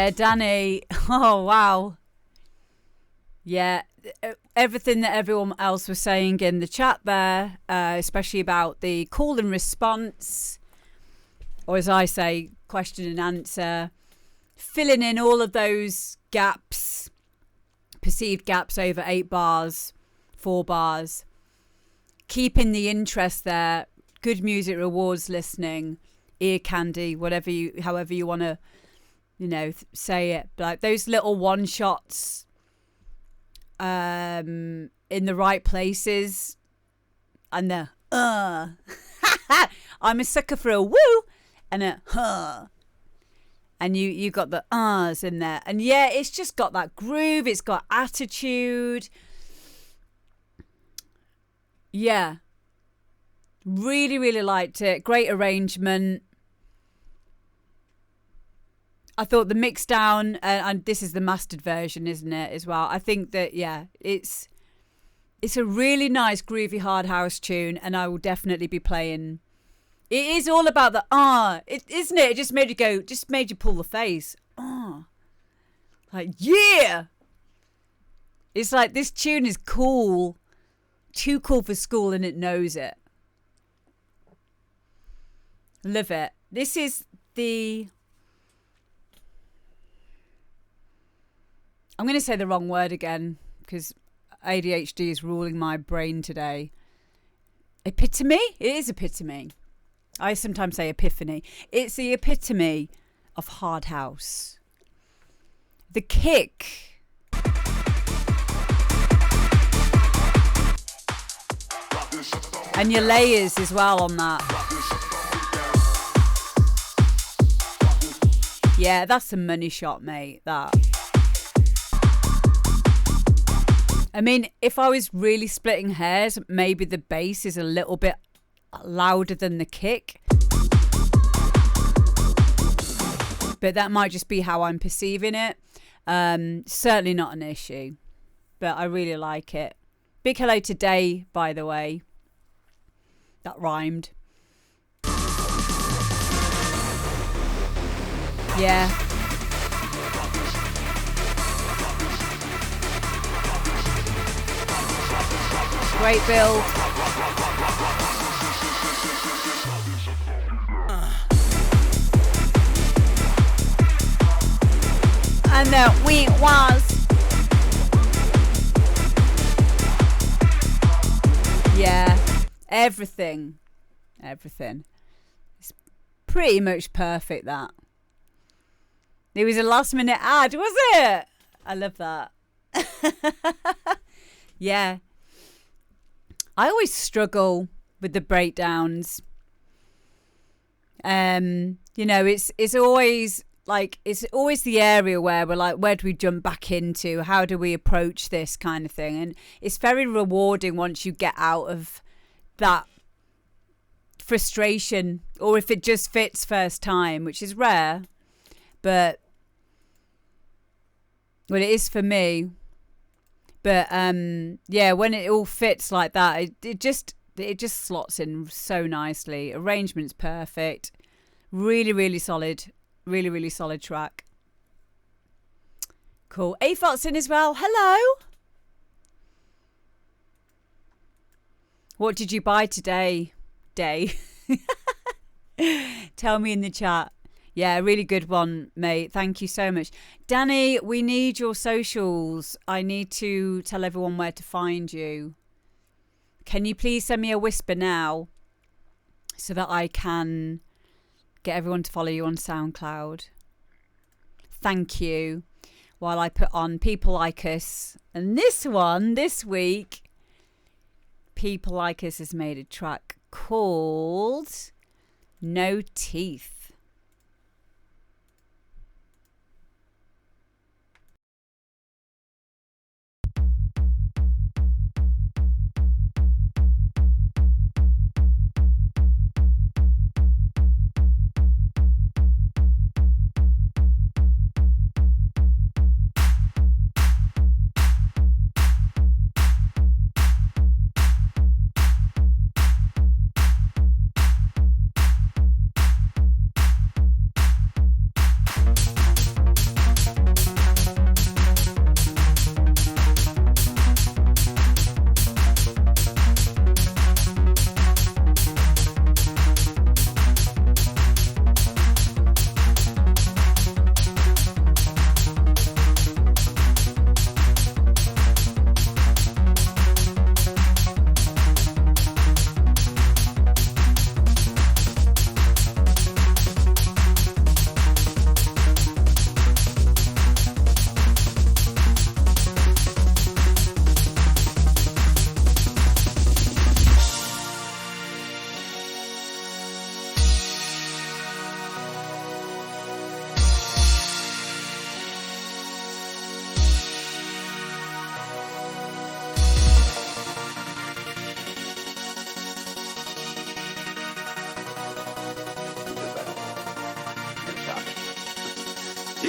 Yeah, Danny. Oh, wow. Yeah, everything that everyone else was saying in the chat there, especially about the call and response, or as I say, question and answer, filling in all of those gaps, perceived gaps over 8 bars, 4 bars, keeping the interest there, good music rewards listening, ear candy, however you want to, say it. Like those little one shots in the right places, and the I'm a sucker for a woo and a and you got the ahs in there, and yeah, it's just got that groove, it's got attitude. Yeah, really, really liked it. Great arrangement. I thought the mix down, and this is the mastered version, isn't it, as well? I think that, yeah, it's a really nice, groovy, hard house tune, and I will definitely be playing. It is all about the isn't it? It just made you pull the face. Like, yeah! It's like, this tune is cool. Too cool for school, and it knows it. Love it. This is the... I'm going to say the wrong word again because ADHD is ruling my brain today. Epitome? It is epitome. I sometimes say epiphany. It's the epitome of hard house. The kick. And your layers as well on that. Yeah, that's a money shot, mate, that. I mean, if I was really splitting hairs, maybe the bass is a little bit louder than the kick. But that might just be how I'm perceiving it. Certainly not an issue. But I really like it. Big hello to Day, by the way. That rhymed. Yeah. Great build. And the we was. Yeah. Everything. It's pretty much perfect, that. It was a last minute ad, was it? I love that. Yeah. I always struggle with the breakdowns. It's always like, it's always the area where we're like, where do we jump back into? How do we approach this kind of thing? And it's very rewarding once you get out of that frustration, or if it just fits first time, which is rare, but well, it is for me. But yeah, when it all fits like that, it just slots in so nicely. Arrangement's perfect. Really, really solid. Really, really solid track. Cool. AFOT's in as well. Hello. What did you buy today, Day? Tell me in the chat. Yeah, really good one, mate. Thank you so much. Danny, we need your socials. I need to tell everyone where to find you. Can you please send me a whisper now so that I can get everyone to follow you on SoundCloud? Thank you. While I put on People Like Us. And this one, this week, People Like Us has made a track called No Teeth.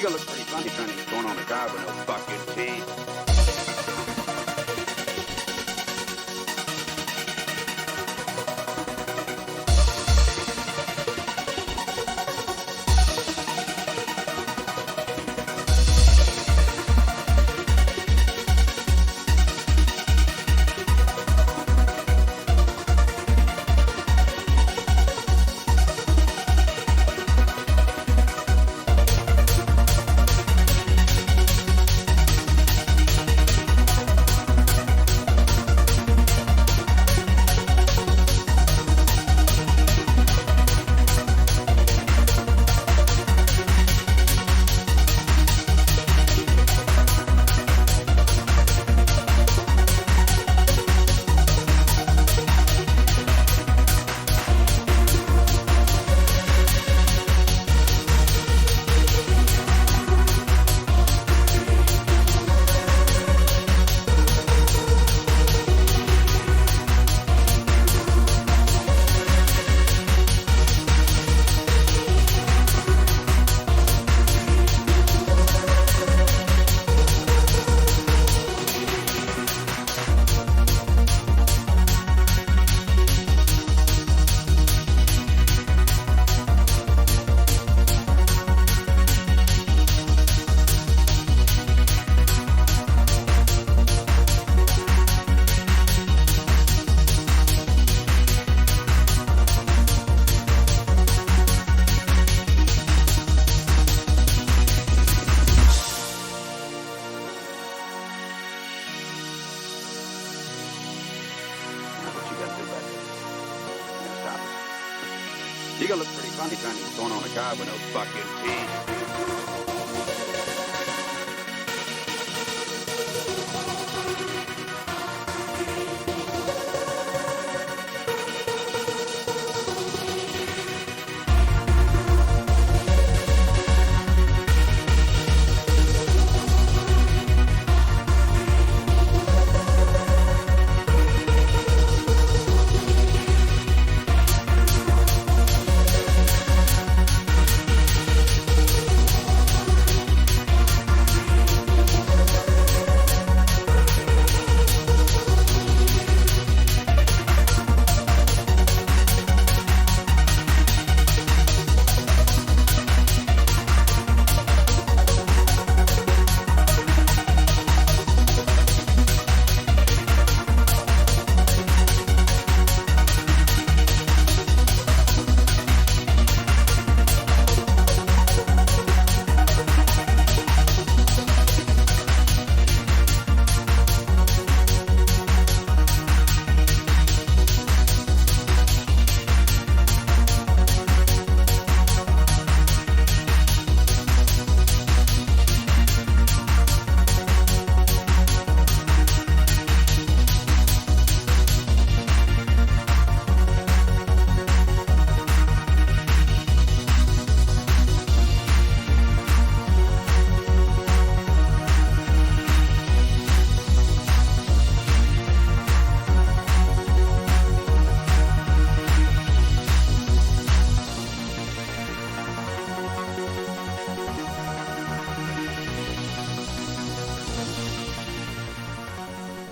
You gonna look pretty funny trying to get going on a car with no fucking teeth. You gonna look pretty funny trying to get going on a car with no fucking teeth.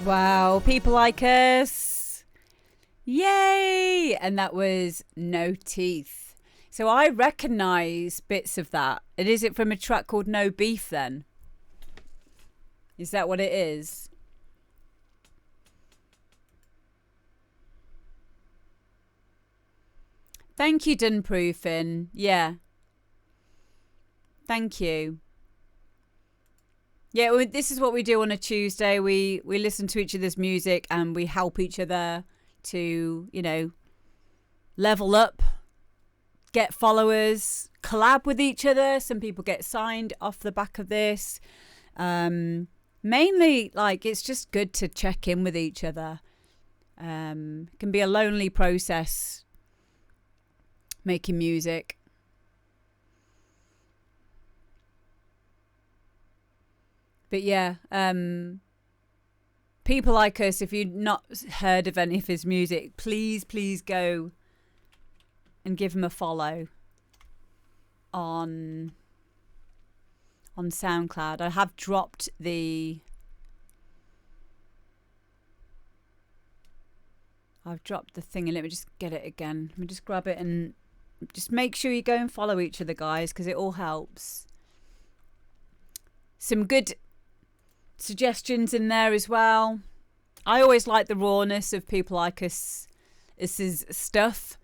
Wow, people like us. Yay! And that was No Teeth. So I recognise bits of that. And is it from a track called No Beef then? Is that what it is? Thank you, Dunproofing. Yeah. Thank you. Yeah, well, this is what we do on a Tuesday. We listen to each other's music and we help each other to, you know, level up, get followers, collab with each other. Some people get signed off the back of this. Mainly, like, it's just good to check in with each other. It can be a lonely process making music. But yeah, people like us, if you've not heard of any of his music, please go and give him a follow on on SoundCloud. I have dropped the thing, and let me just get it again. Let me just grab it and just make sure you go and follow each other, guys, because it all helps. Some good suggestions in there as well. I always like the rawness of people like us. This is stuff.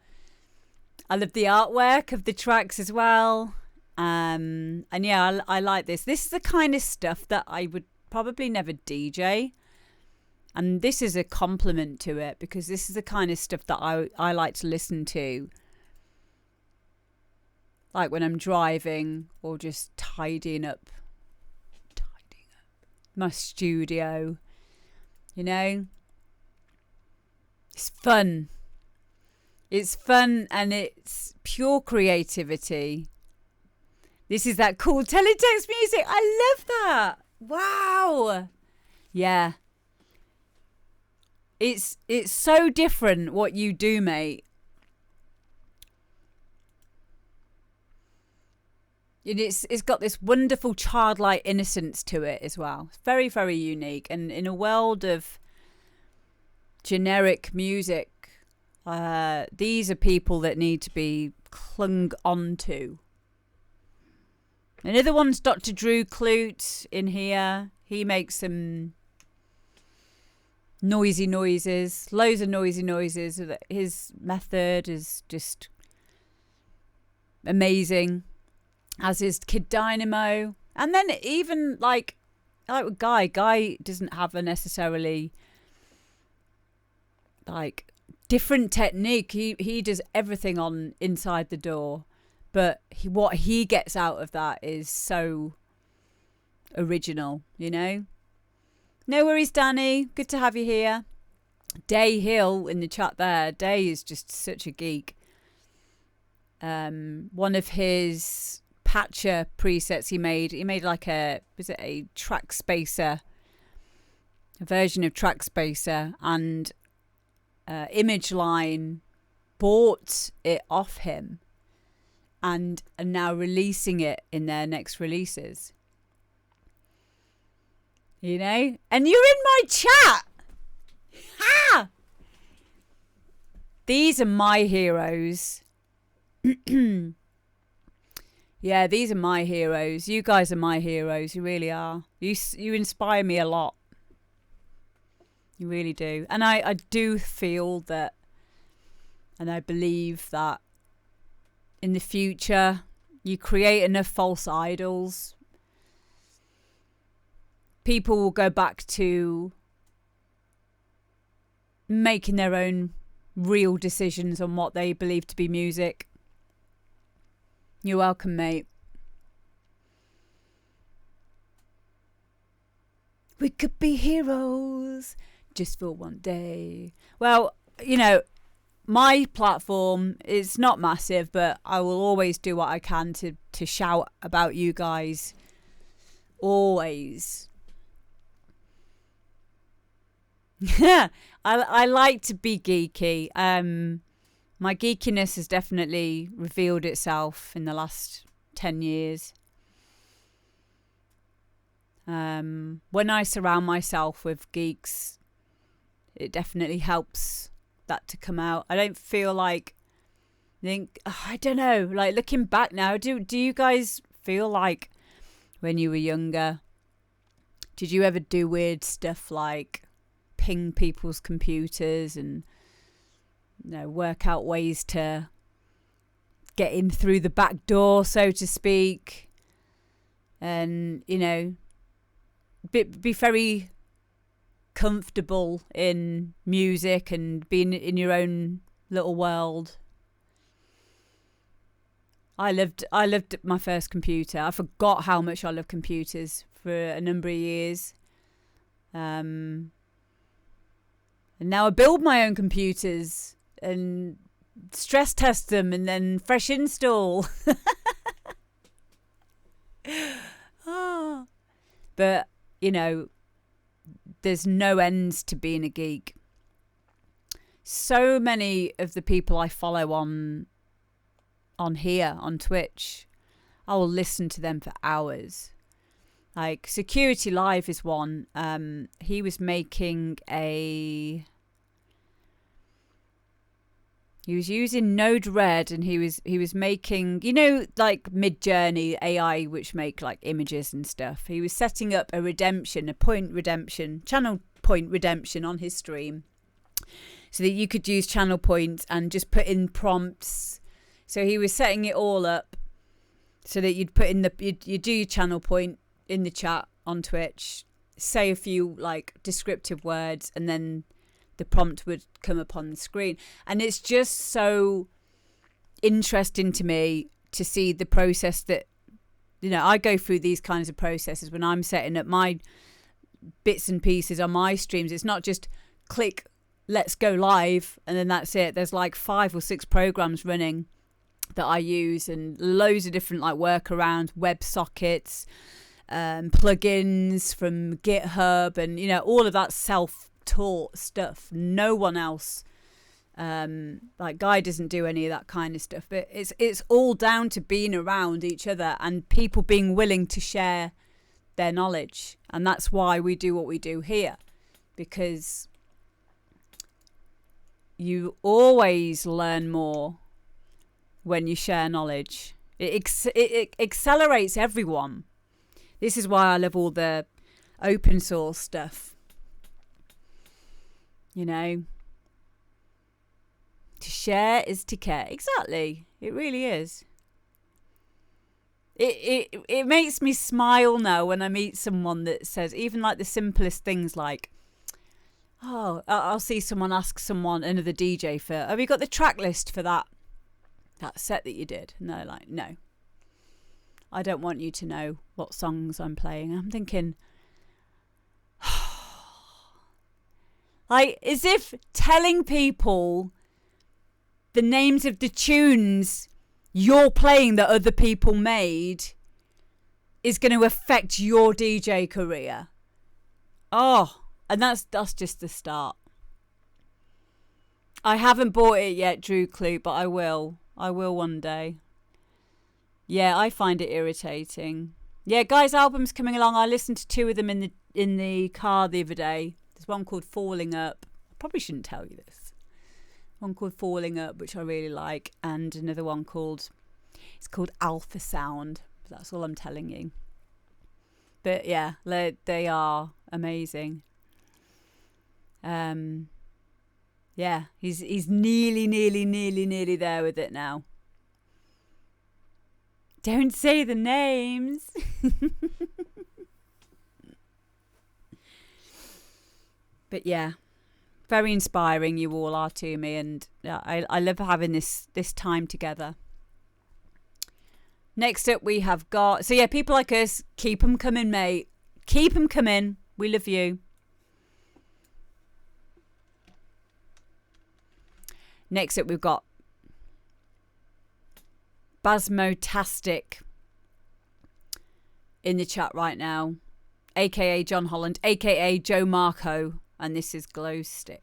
I love the artwork of the tracks as well. And yeah, I like this. This is the kind of stuff that I would probably never DJ. And this is a compliment to it, because this is the kind of stuff that I like to listen to. Like when I'm driving or just tidying up my studio. You know? It's fun. It's fun and it's pure creativity. This is that cool teletext music. I love that. Wow. Yeah. It's so different what you do, mate. And it's got this wonderful childlike innocence to it as well. It's very, very unique. And in a world of generic music, these are people that need to be clung onto. Another one's Dr. Drew Clute in here. He makes some noisy noises, loads of noisy noises. His method is just amazing, as is Kid Dynamo. And then even like with Guy doesn't have a necessarily like different technique. He does everything on Inside the Door, but what he gets out of that is so original, you know. No worries, Danny. Good to have you here. Day Hill in the chat there. Day is just such a geek. One of his Patcher presets he made like a track spacer, a version of track spacer, and Image Line bought it off him and are now releasing it in their next releases. You know? And you're in my chat! Ha! These are my heroes. Yeah, these are my heroes. You guys are my heroes. You really are. You inspire me a lot. You really do. And I do feel that, and I believe that in the future, you create enough false idols, people will go back to making their own real decisions on what they believe to be music. You're welcome, mate. We could be heroes just for one day. Well, you know, my platform is not massive, but I will always do what I can to shout about you guys. Always. Yeah, I like to be geeky. My geekiness has definitely revealed itself in the last 10 years. When I surround myself with geeks, it definitely helps that to come out. I don't feel like, I don't know, like looking back now, do you guys feel like when you were younger, did you ever do weird stuff like ping people's computers and, you know, work out ways to get in through the back door, so to speak, and, you know, be very comfortable in music and being in your own little world? I loved my first computer. I forgot how much I love computers for a number of years. And now I build my own computers and stress test them and then fresh install. Oh. But, you know, there's no ends to being a geek. So many of the people I follow on here, on Twitch, I will listen to them for hours. Like Security Live is one. He was making he was using Node-RED, and he was making, you know, like Mid-Journey AI, which make like images and stuff. He was setting up a channel point redemption on his stream, so that you could use channel points and just put in prompts. So he was setting it all up so that you'd put in you do your channel point in the chat on Twitch, say a few like descriptive words, and then the prompt would come up on the screen. And it's just so interesting to me to see the process that, you know, I go through these kinds of processes when I'm setting up my bits and pieces on my streams. It's not just click, let's go live, and then that's it. There's like 5 or 6 programs running that I use, and loads of different like workarounds, WebSockets, plugins from GitHub, and, you know, all of that self-taught stuff. No one else, like Guy doesn't do any of that kind of stuff, but it's all down to being around each other and people being willing to share their knowledge. And that's why we do what we do here, because you always learn more when you share knowledge. It accelerates everyone. This is why I love all the open source stuff. You know, to share is to care. Exactly. It really is. It makes me smile now when I meet someone that says, even like the simplest things, like, oh, I'll see someone ask another DJ for, have you got the track list for that set that you did? And they're like, no, I don't want you to know what songs I'm playing. I'm thinking, like, as if telling people the names of the tunes you're playing that other people made is going to affect your DJ career. Oh, and that's just the start. I haven't bought it yet, Drew Clue, but I will. I will one day. Yeah, I find it irritating. Yeah, Guy's album's coming along. I listened to 2 of them in the car the other day. There's one called Falling Up. I probably shouldn't tell you this. One called Falling Up, which I really like, and another one called Alpha Sound. That's all I'm telling you. But yeah, they are amazing. Yeah, he's nearly there with it now. Don't say the names. But yeah, very inspiring you all are to me, and I love having this time together. Next up we have got, so yeah, people like us, keep them coming, mate. Keep them coming. We love you. Next up we've got Basmotastic in the chat right now, aka John Holland, aka Joe Marco, and this is Glow Stick.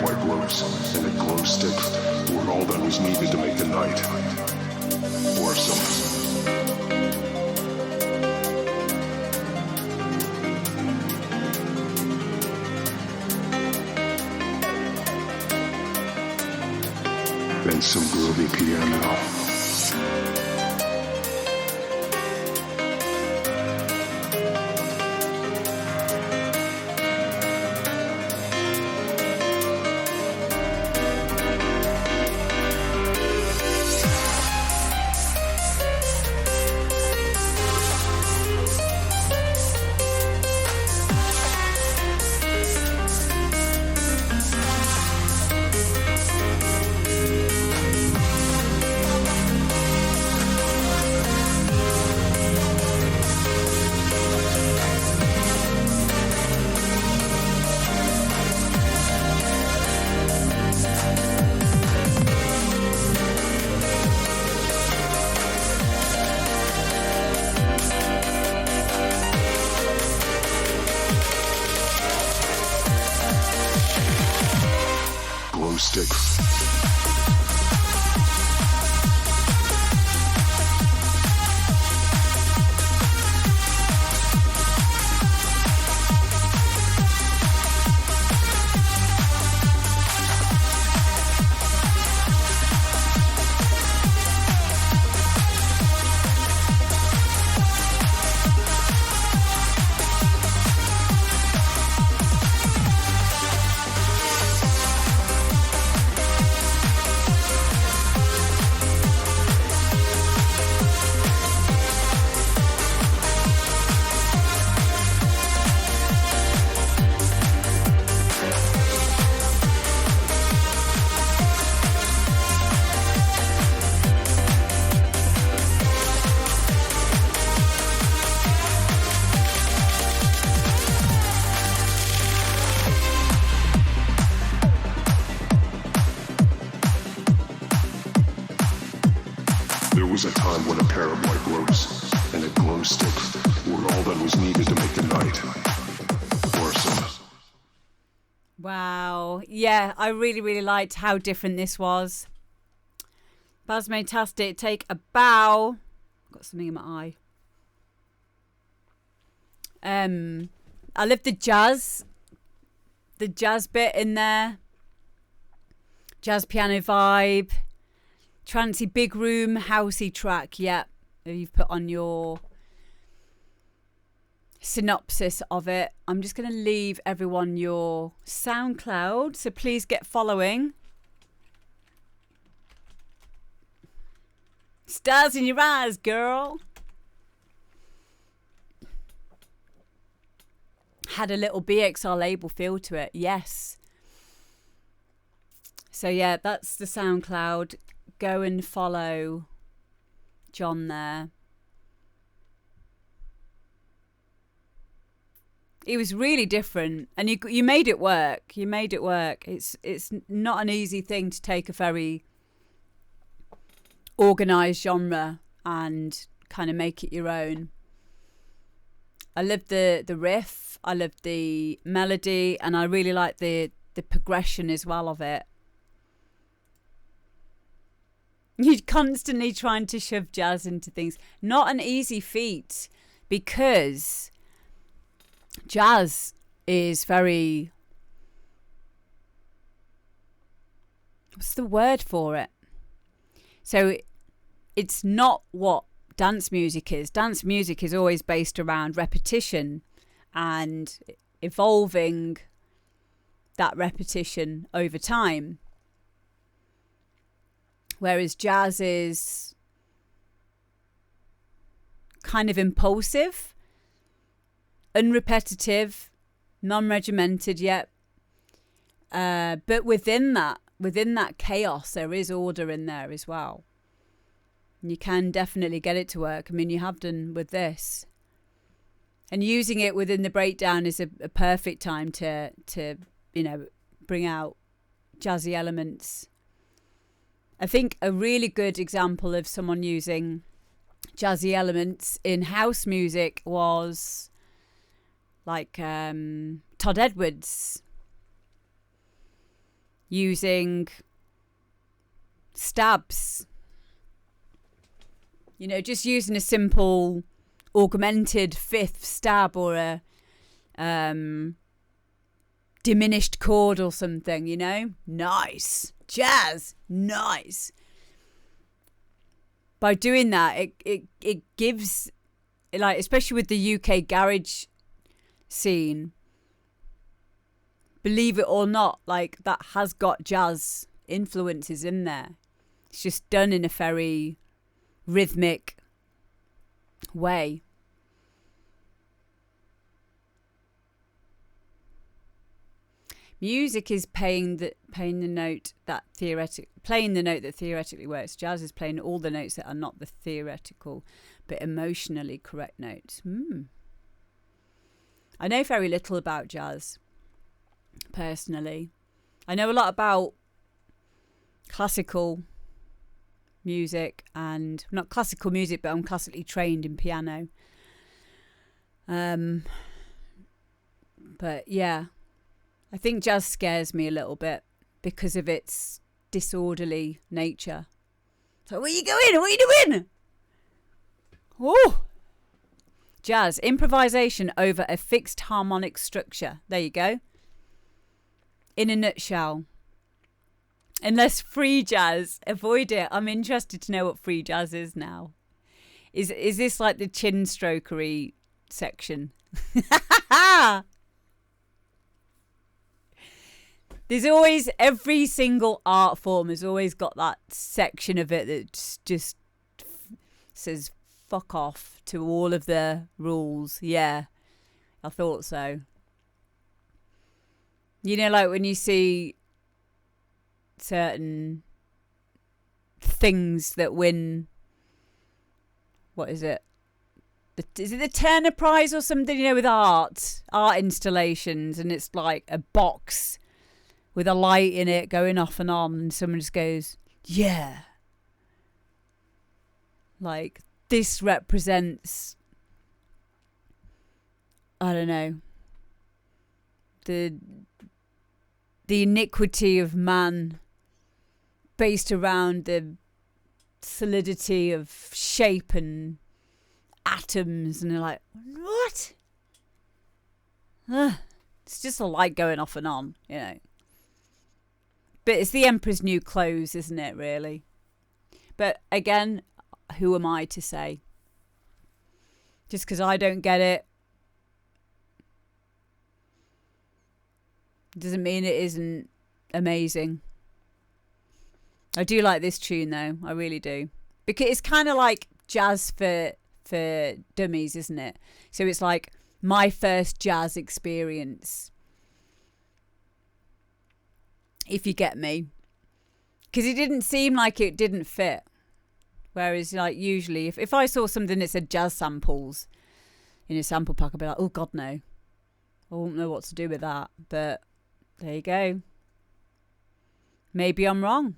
white ropes and a glow stick were all that was needed to make the night awesome. And some groovy piano. Stick. There was a time when a pair of white ropes and a glow stick were all that was needed to make the night awesome. Wow. Yeah, I really, really liked how different this was. Basmotastic, take a bow. Got something in my eye. I love the jazz bit in there. Jazz piano vibe. Trancy big room, housey track. Yeah, you've put on your synopsis of it. I'm just going to leave everyone your SoundCloud, so please get following. Stars in your eyes, girl. Had a little BXR label feel to it, yes. So yeah, that's the SoundCloud. Go and follow John there. It was really different, and you made it work. You made it work. It's not an easy thing to take a very organised genre and kind of make it your own. I love the riff. I love the melody, and I really like the progression as well of it. You're constantly trying to shove jazz into things. Not an easy feat, because jazz is very... What's the word for it? So it's not what dance music is. Dance music is always based around repetition and evolving that repetition over time. Whereas jazz is kind of impulsive, unrepetitive, non-regimented yet. But within that chaos, there is order in there as well. And you can definitely get it to work. I mean, you have done with this. And using it within the breakdown is a perfect time to bring out jazzy elements. I think a really good example of someone using jazzy elements in house music was like Todd Edwards. using stabs. You know, just using a simple augmented fifth stab or a diminished chord or something, you know? Nice. Jazz. Nice. By doing that, it gives, like, especially with the UK garage scene, believe it or not, like, that has got jazz influences in there. It's just done in a very rhythmic way. Music is playing the note that theoretically works. Jazz is playing all the notes that are not the theoretical but emotionally correct notes. I know very little about jazz personally. I know a lot about classical music, and not classical music, but I'm classically trained in piano. But yeah, I think jazz scares me a little bit because of its disorderly nature. So where are you going? What are you doing? Oh, jazz, improvisation over a fixed harmonic structure. There you go. In a nutshell. Unless free jazz, avoid it. I'm interested to know what free jazz is now. Is this like the chin strokery section? There's always, every single art form has always got that section of it that just says fuck off to all of the rules. Yeah, I thought so. You know, like when you see certain things that win, what is it? Is it the Turner Prize or something, you know, with art installations, and it's like a box with a light in it going off and on, and someone just goes, yeah, like this represents, I don't know, the iniquity of man based around the solidity of shape and atoms, and they're like, what? It's just a light going off and on, you know. But it's the Emperor's New Clothes, isn't it, really? But again, who am I to say? Just because I don't get it doesn't mean it isn't amazing. I do like this tune, though. I really do. Because it's kind of like jazz for dummies, isn't it? So it's like my first jazz experience, if you get me. Because it didn't seem like it didn't fit. Whereas, like, usually, if I saw something that said jazz samples in a sample pack, I'd be like, oh, God, no. I won't know what to do with that. But there you go. Maybe I'm wrong.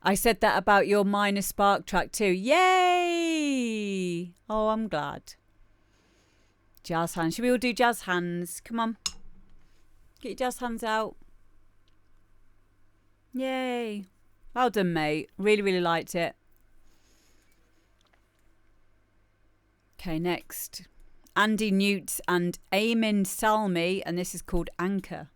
I said that about your Minor Spark track too. Yay! Oh, I'm glad. Jazz hands. Should we all do jazz hands? Come on. Get your jazz hands out. Yay. Well done, mate. Really, really liked it. Okay, next. Andy Newt and Eamon Salmi, and this is called Anchor.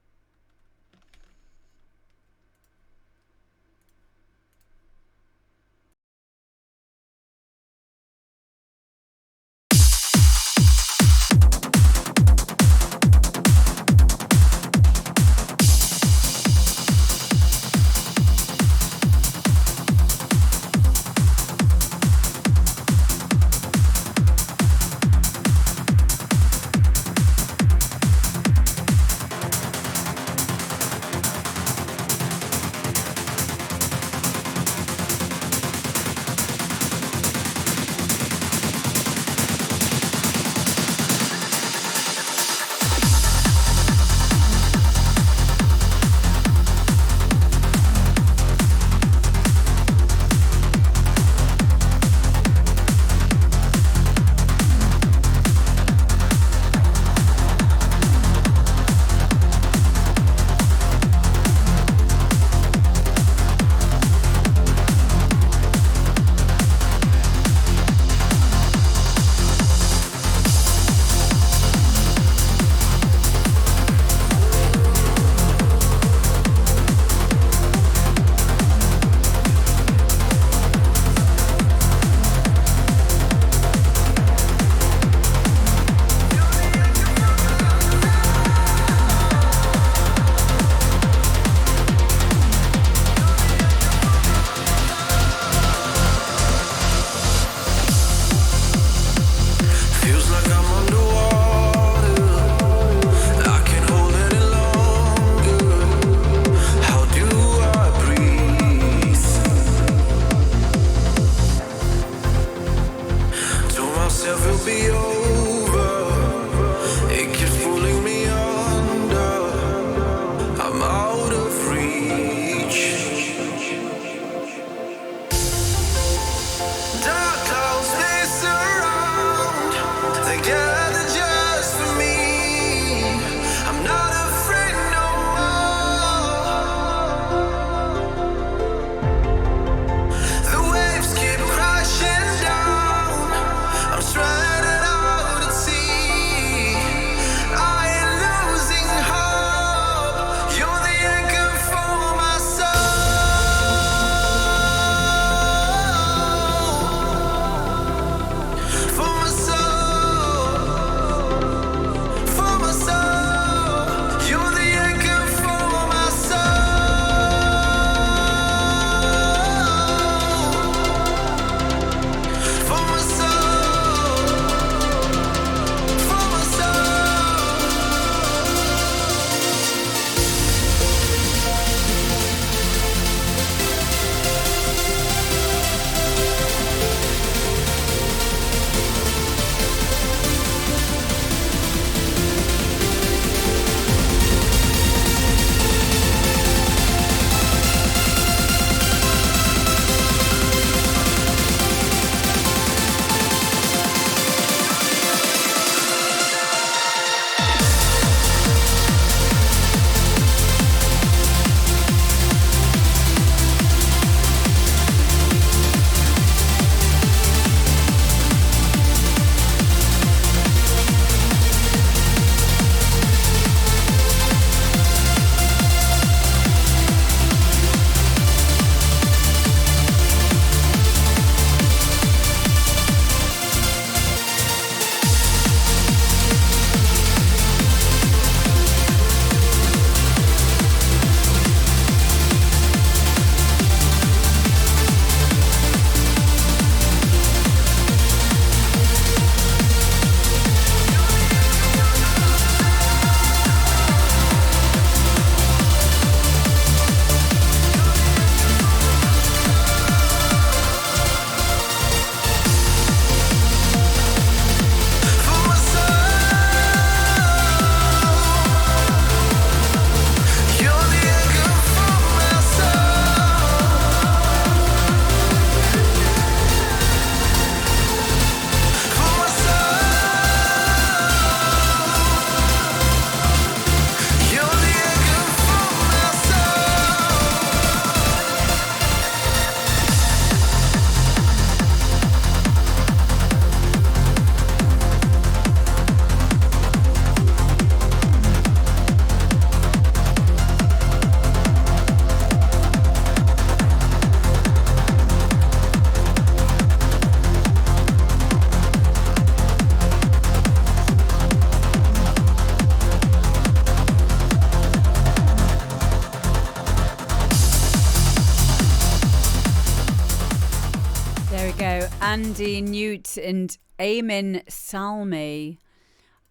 Andy Newt and Eamon Salmi.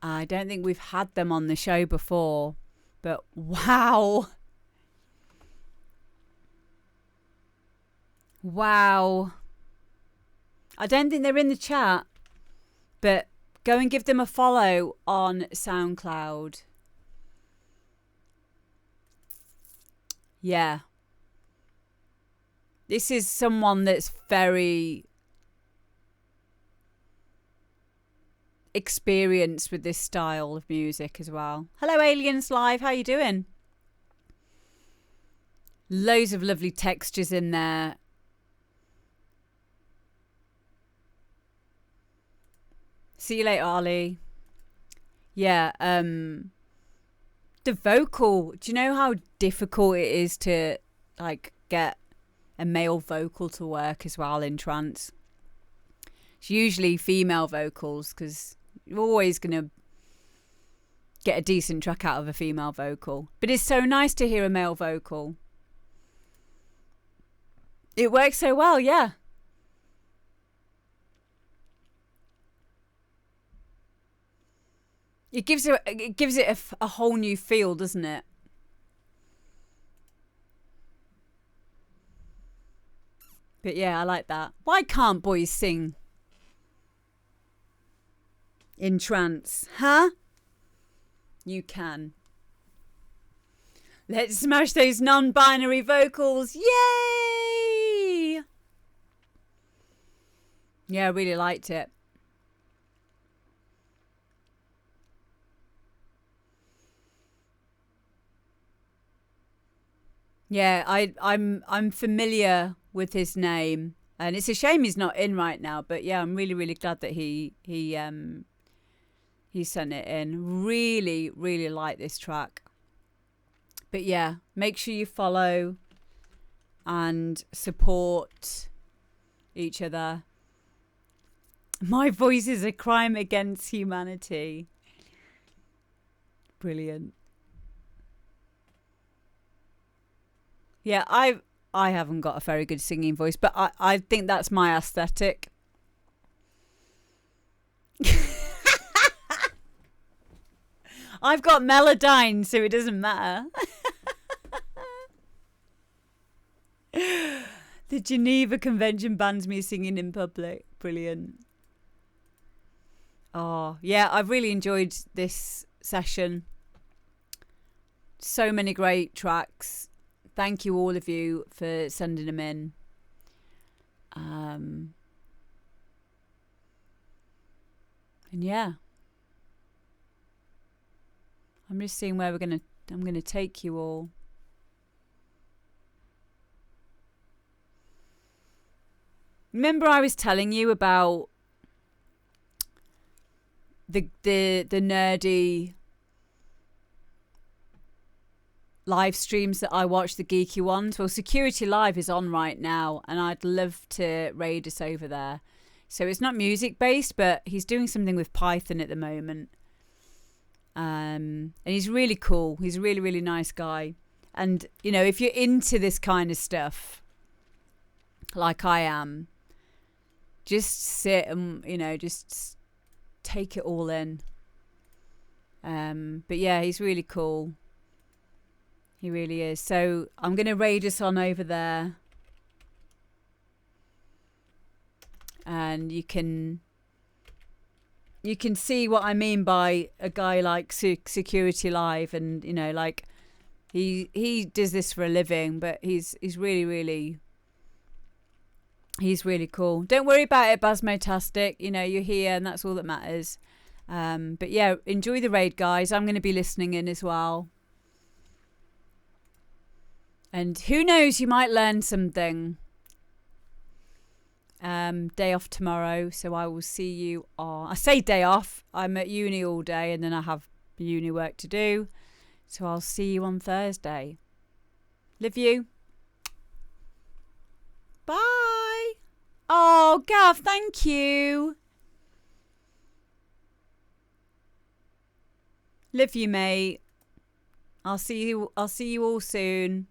I don't think we've had them on the show before, but wow. Wow. I don't think they're in the chat, but go and give them a follow on SoundCloud. Yeah. This is someone that's very experienced with this style of music as well. Hello, Aliens Live. How you doing? Loads of lovely textures in there. See you later, Ollie. Yeah, the vocal. Do you know how difficult it is to like get a male vocal to work as well in trance? It's usually female vocals because you're always going to get a decent track out of a female vocal. But it's so nice to hear a male vocal. It works so well, yeah. It gives it a whole new feel, doesn't it? But yeah, I like that. Why can't boys sing in trance? Huh? You can. Let's smash those non-binary vocals. Yay! Yeah, I really liked it. Yeah, I'm familiar with his name, and it's a shame he's not in right now. But yeah, I'm really glad that he sent it in. Really like this track. But yeah, make sure you follow and support each other. My voice is a crime against humanity. Brilliant. Yeah, I haven't got a very good singing voice, but I think that's my aesthetic. I've got Melodyne, so it doesn't matter. The Geneva Convention bans me singing in public. Brilliant. Oh, yeah, I've really enjoyed this session. So many great tracks. Thank you, all of you, for sending them in. And yeah, I'm just seeing where I'm gonna take you all. Remember, I was telling you about the nerdy live streams that I watch, the geeky ones. Well, Security Live is on right now, and I'd love to raid us over there. So it's not music based, but he's doing something with Python at the moment. And he's really cool. He's a really nice guy. And, you know, if you're into this kind of stuff, like I am, just sit and, you know, just take it all in. But yeah, he's really cool. He really is. So I'm going to raid us on over there. And you can see what I mean by a guy like Security Live, and you know, like he does this for a living, but he's really cool. Don't worry about it, Basmotastic. You know, you're here, and that's all that matters. But yeah, enjoy the raid, guys. I'm going to be listening in as well. And who knows, you might learn something. Day off tomorrow, so I will see you on... I say day off. I'm at uni all day, and then I have uni work to do. So I'll see you on Thursday. Love you. Bye. Oh, Gav, thank you. Love you, mate. I'll see you all soon.